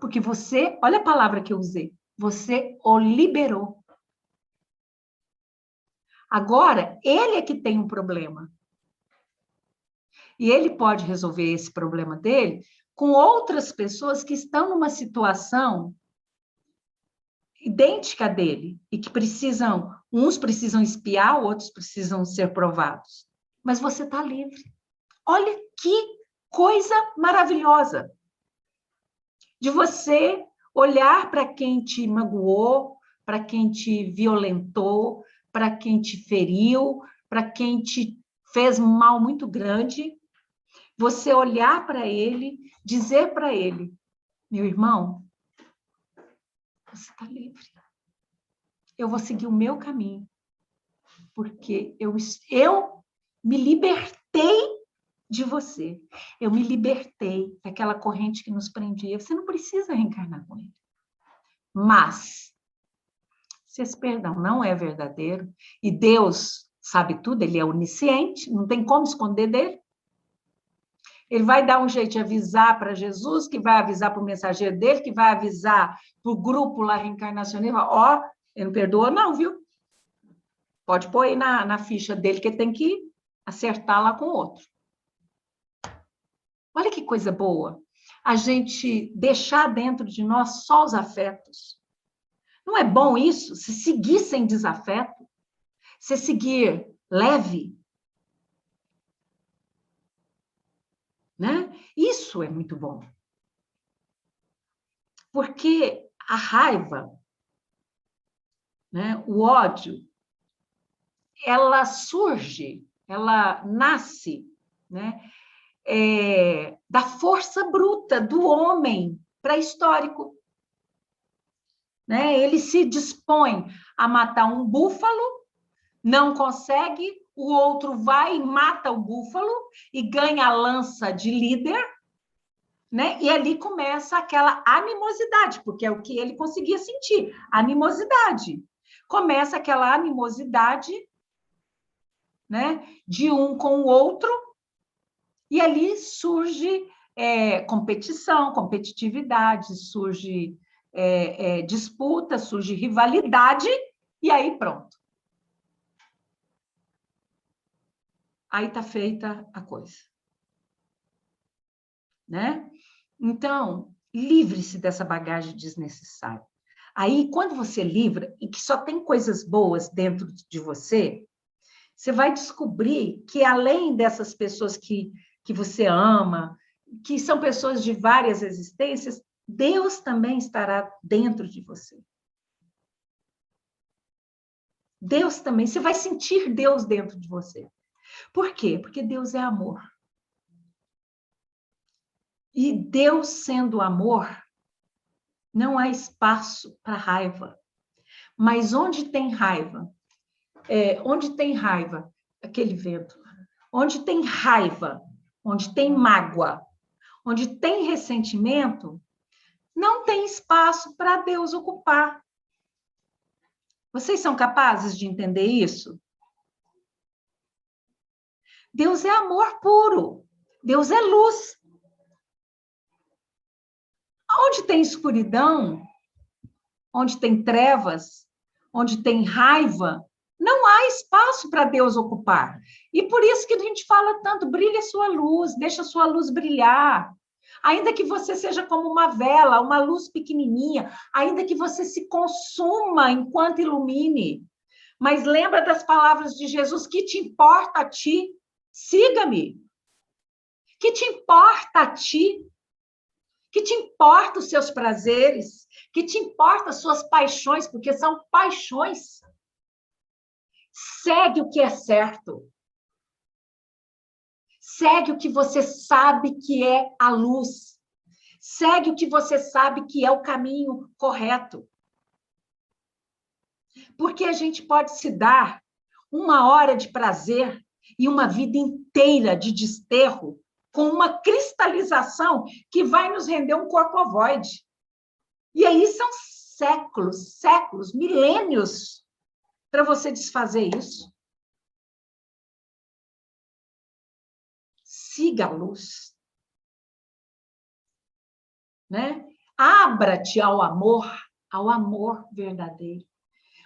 Porque você, olha a palavra que eu usei, você o liberou. Agora, ele é que tem um problema. E ele pode resolver esse problema dele com outras pessoas que estão numa situação idêntica dele e que precisam, uns precisam espiar, outros precisam ser provados. Mas você está livre. Olha que coisa maravilhosa de você olhar para quem te magoou, para quem te violentou, para quem te feriu, para quem te fez um mal muito grande, você olhar para ele, dizer para ele, meu irmão, você está livre. Eu vou seguir o meu caminho, porque eu me libertei de você. Eu me libertei daquela corrente que nos prendia. Você não precisa reencarnar com ele. Mas, se esse perdão não é verdadeiro, e Deus sabe tudo, ele é onisciente, não tem como esconder dele, ele vai dar um jeito de avisar para Jesus, que vai avisar para o mensageiro dele, que vai avisar para o grupo lá reencarnacionista, ó, ele não perdoa não, viu? Pode pôr aí na ficha dele que ele tem que acertar lá com o outro. Olha que coisa boa. A gente deixar dentro de nós só os afetos. Não é bom isso? Se seguir sem desafeto? Se seguir leve? Né? Isso é muito bom. Porque a raiva, né, o ódio, ela surge, ela nasce, né, da força bruta do homem pré-histórico. Né? Ele se dispõe a matar um búfalo, não consegue, o outro vai e mata o búfalo e ganha a lança de líder, né? E ali começa aquela animosidade, porque é o que ele conseguia sentir, animosidade. Começa aquela animosidade, né, de um com o outro, e ali surge competição, competitividade, surge disputa, surge rivalidade, e aí pronto. Aí está feita a coisa. né? Então, livre-se dessa bagagem desnecessária. Aí, quando você livra, e que só tem coisas boas dentro de você, você vai descobrir que, além dessas pessoas que você ama, que são pessoas de várias existências, Deus também estará dentro de você. Deus também, você vai sentir Deus dentro de você. Por quê? Porque Deus é amor. E Deus sendo amor, não há espaço para raiva. Mas onde tem raiva? Onde tem raiva? Aquele vento. Onde tem raiva, onde tem mágoa, onde tem ressentimento, não tem espaço para Deus ocupar. Vocês são capazes de entender isso? Deus é amor puro. Deus é luz. Onde tem escuridão, onde tem trevas, onde tem raiva, não há espaço para Deus ocupar. E por isso que a gente fala tanto, brilha a sua luz, deixa a sua luz brilhar. Ainda que você seja como uma vela, uma luz pequenininha, ainda que você se consuma enquanto ilumine. Mas lembra das palavras de Jesus, que te importa a ti? Siga-me. Que te importa a ti? Que te importa os seus prazeres? Que te importa as suas paixões? Porque são paixões. Segue o que é certo. Segue o que você sabe que é a luz. Segue o que você sabe que é o caminho correto. Porque a gente pode se dar uma hora de prazer e uma vida inteira de desterro com uma cristalização que vai nos render um corpo ovoide. E aí são séculos, séculos, milênios para você desfazer isso. Siga a luz. Né? Abra-te ao amor verdadeiro.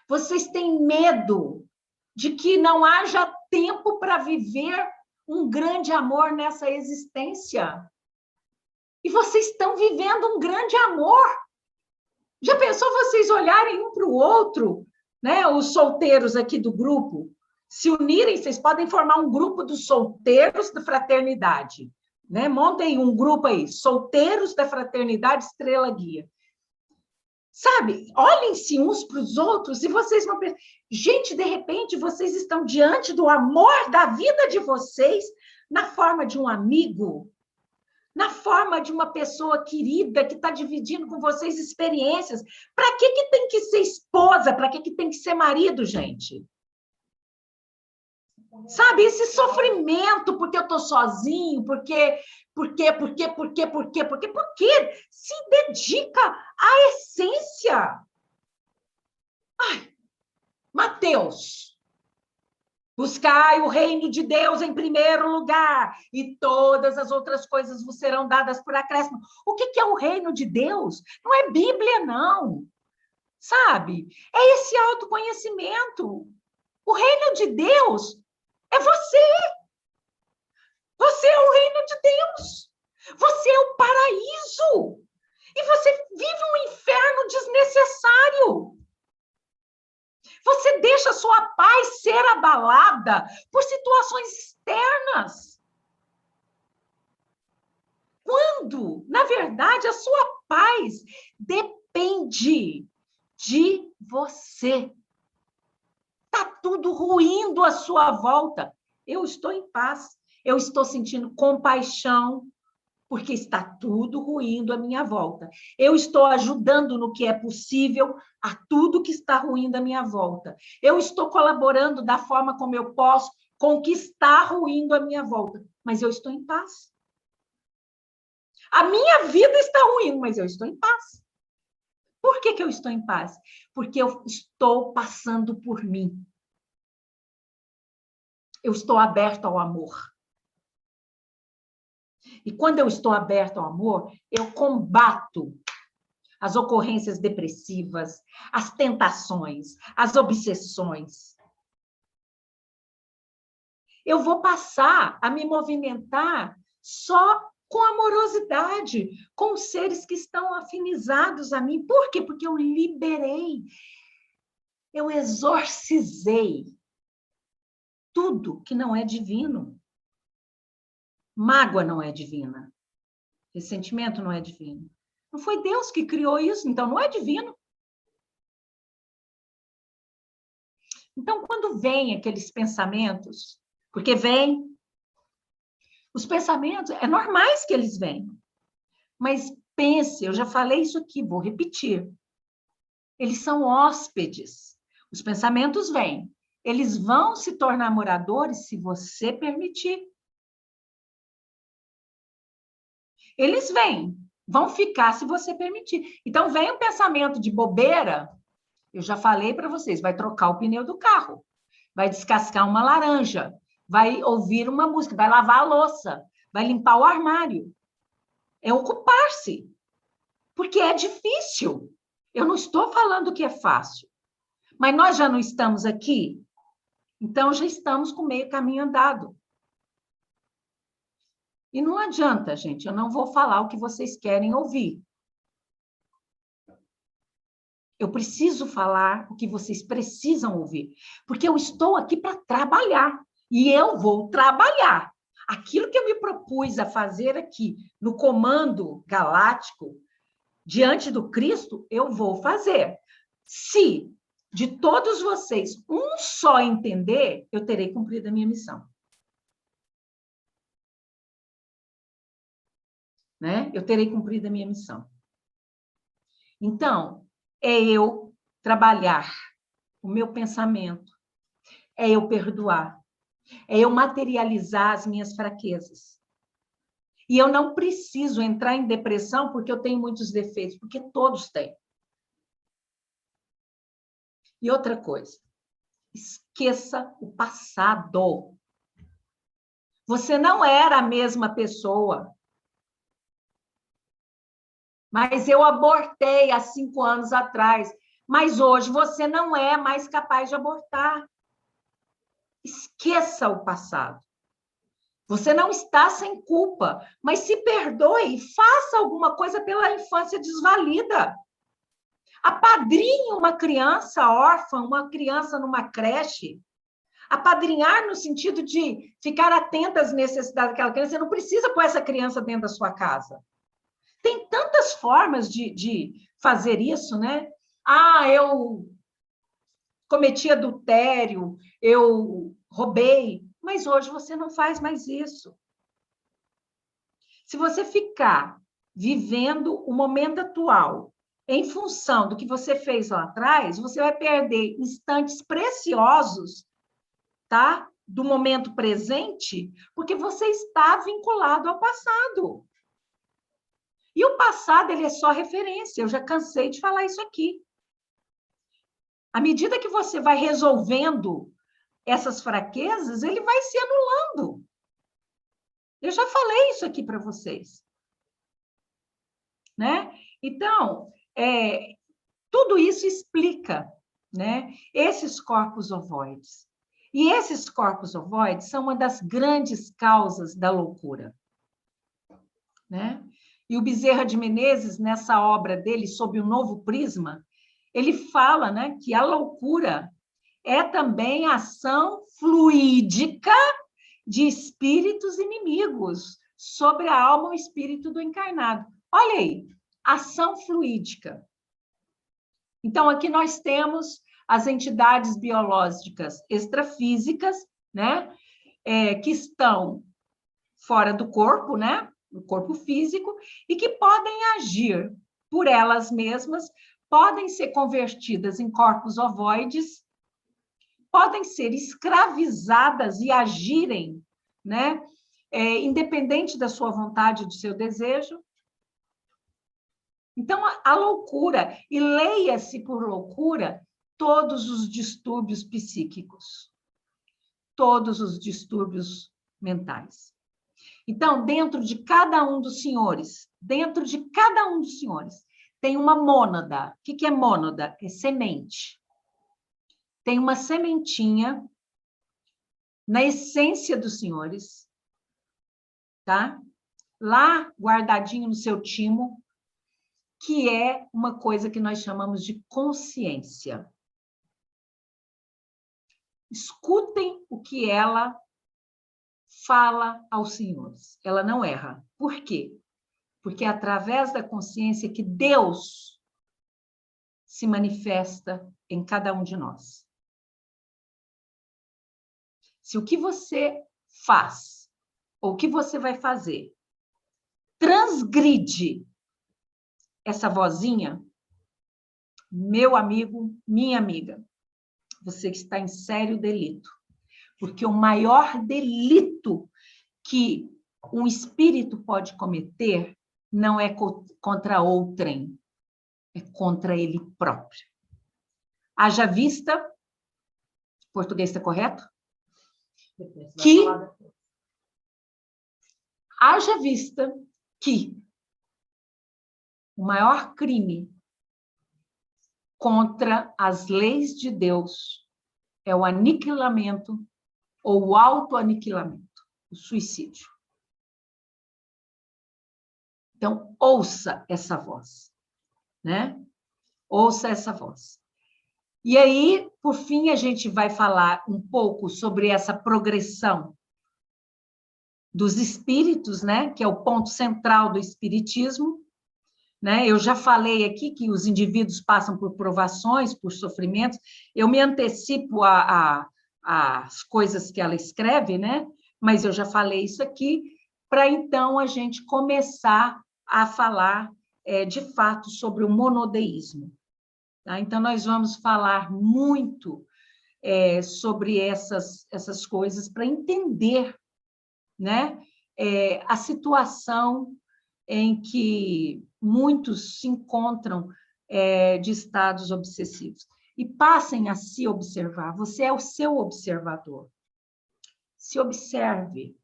Vocês têm medo de que não haja tempo para viver um grande amor nessa existência. E vocês estão vivendo um grande amor. Já pensou vocês olharem um para o outro, né? Os solteiros aqui do grupo, se unirem, vocês podem formar um grupo dos solteiros da fraternidade. Né? Montem um grupo aí, solteiros da fraternidade Estrela Guia. Sabe, olhem-se uns para os outros e vocês vão pensar, gente, de repente vocês estão diante do amor da vida de vocês na forma de um amigo, na forma de uma pessoa querida que está dividindo com vocês experiências. Para que tem que ser esposa? Para que tem que ser marido, gente? Sabe, esse sofrimento, porque eu estou sozinho, porque se dedica à essência. Ai, Mateus, buscai o reino de Deus em primeiro lugar, e todas as outras coisas vos serão dadas por acréscimo. O que é o reino de Deus? Não é Bíblia, não. Sabe? É esse autoconhecimento. O reino de Deus é você. Você é o reino de Deus. Você é o paraíso. E você vive um inferno desnecessário. Você deixa a sua paz ser abalada por situações externas. Quando, na verdade, a sua paz depende de você. Está tudo ruindo à sua volta. Eu estou em paz. Eu estou sentindo compaixão, porque está tudo ruindo à minha volta. Eu estou ajudando no que é possível a tudo que está ruindo à minha volta. Eu estou colaborando da forma como eu posso com o que está ruindo à minha volta. Mas eu estou em paz. A minha vida está ruindo, mas eu estou em paz. Por que eu estou em paz? Porque eu estou passando por mim. Eu estou aberto ao amor. E quando eu estou aberto ao amor, eu combato as ocorrências depressivas, as tentações, as obsessões. Eu vou passar a me movimentar só com amorosidade, com os seres que estão afinizados a mim. Por quê? Porque eu liberei, eu exorcizei tudo que não é divino. Mágoa não é divina. Ressentimento não é divino. Não foi Deus que criou isso, então não é divino. Então, quando vem aqueles pensamentos, porque vem, os pensamentos, é normais que eles venham. Mas pense, eu já falei isso aqui, vou repetir. Eles são hóspedes. Os pensamentos vêm. Eles vão se tornar moradores se você permitir. Eles vêm, vão ficar se você permitir. Então, vem um pensamento de bobeira, eu já falei para vocês, vai trocar o pneu do carro, vai descascar uma laranja, vai ouvir uma música, vai lavar a louça, vai limpar o armário. É ocupar-se, porque é difícil. Eu não estou falando que é fácil, mas nós já não estamos aqui, então já estamos com meio caminho andado. E não adianta, gente, eu não vou falar o que vocês querem ouvir. Eu preciso falar o que vocês precisam ouvir, porque eu estou aqui para trabalhar, e eu vou trabalhar. Aquilo que eu me propus a fazer aqui, no comando galáctico, diante do Cristo, eu vou fazer. Se de todos vocês um só entender, eu terei cumprido a minha missão. Né? Eu terei cumprido a minha missão. Então, é eu trabalhar o meu pensamento, é eu perdoar, é eu materializar as minhas fraquezas. E eu não preciso entrar em depressão porque eu tenho muitos defeitos, porque todos têm. E outra coisa, esqueça o passado. Você não era a mesma pessoa. Mas eu abortei há 5 anos atrás. Mas hoje você não é mais capaz de abortar. Esqueça o passado. Você não está sem culpa, mas se perdoe e faça alguma coisa pela infância desvalida. Apadrinhe uma criança órfã, uma criança numa creche. Apadrinhar no sentido de ficar atenta às necessidades daquela criança. Você não precisa pôr essa criança dentro da sua casa. Tem tantas formas de fazer isso, né? Ah, eu cometi adultério, eu roubei, mas hoje você não faz mais isso. Se você ficar vivendo o momento atual em função do que você fez lá atrás, você vai perder instantes preciosos, tá? Do momento presente, porque você está vinculado ao passado. E o passado, ele é só referência, eu já cansei de falar isso aqui. À medida que você vai resolvendo essas fraquezas, ele vai se anulando. Eu já falei isso aqui para vocês. Né? Então, tudo isso explica, né, esses corpos ovoides. E esses corpos ovoides são uma das grandes causas da loucura. Né? E o Bezerra de Menezes, nessa obra dele, Sob o Novo Prisma, ele fala, né, que a loucura é também a ação fluídica de espíritos inimigos sobre a alma ou espírito do encarnado. Olha aí, ação fluídica. Então, aqui nós temos as entidades biológicas extrafísicas, né, que estão fora do corpo, né, no corpo físico, e que podem agir por elas mesmas, podem ser convertidas em corpos ovoides, podem ser escravizadas e agirem, né, independente da sua vontade, do seu desejo. Então, a loucura, e leia-se por loucura todos os distúrbios psíquicos, todos os distúrbios mentais. Então, dentro de cada um dos senhores, tem uma mônada. O que é mônada? É semente. Tem uma sementinha na essência dos senhores, tá? lá guardadinho no seu timo, que é uma coisa que nós chamamos de consciência. Escutem o que ela fala aos senhores. Ela não erra. Por quê? Porque é através da consciência que Deus se manifesta em cada um de nós. Se o que você faz, ou o que você vai fazer, transgride essa vozinha, meu amigo, minha amiga, você está em sério delito. Porque o maior delito que um espírito pode cometer não é contra outrem, é contra ele próprio. Haja vista, português está correto? Que haja vista que o maior crime contra as leis de Deus é o aniquilamento ou o autoaniquilamento, o suicídio. Então, ouça essa voz, né? Ouça essa voz. E aí, por fim, a gente vai falar um pouco sobre essa progressão dos espíritos, né? Que é o ponto central do espiritismo, né? Eu já falei aqui que os indivíduos passam por provações, por sofrimentos. Eu me antecipo às coisas que ela escreve, né? Mas eu já falei isso aqui, para então a gente começar a falar de fato sobre o monodeísmo. Tá? Então, nós vamos falar muito sobre essas coisas para entender, né? A situação em que muitos se encontram de estados obsessivos. E passem a se observar. Você é o seu observador. Se observe.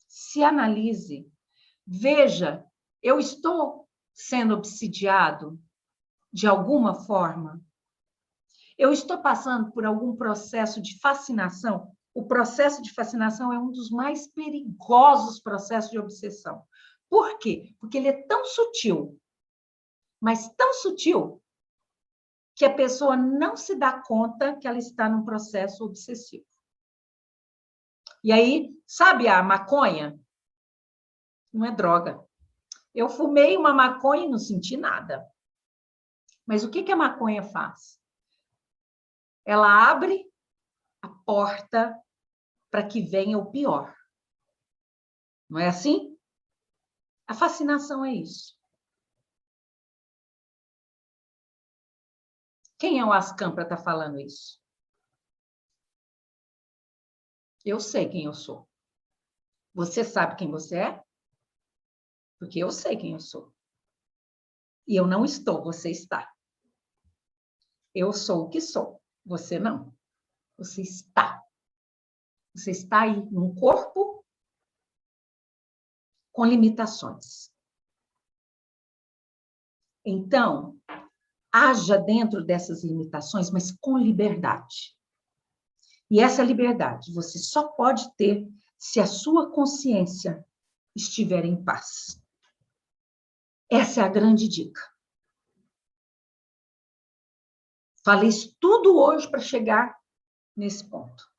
Se analise. Veja, eu estou sendo obsidiado de alguma forma? Eu estou passando por algum processo de fascinação? O processo de fascinação é um dos mais perigosos processos de obsessão. Por quê? Porque ele é tão sutil, mas tão sutil, que a pessoa não se dá conta que ela está num processo obsessivo. E aí, sabe a maconha? Não é droga. Eu fumei uma maconha e não senti nada. Mas o que a maconha faz? Ela abre a porta para que venha o pior. Não é assim? A fascinação é isso. Quem é o Ascam para estar falando isso? Eu sei quem eu sou. Você sabe quem você é? Porque eu sei quem eu sou. E eu não estou, você está. Eu sou o que sou, você não. Você está. Você está aí num corpo com limitações. Então, haja dentro dessas limitações, mas com liberdade. E essa liberdade você só pode ter se a sua consciência estiver em paz. Essa é a grande dica. Falei isso tudo hoje para chegar nesse ponto.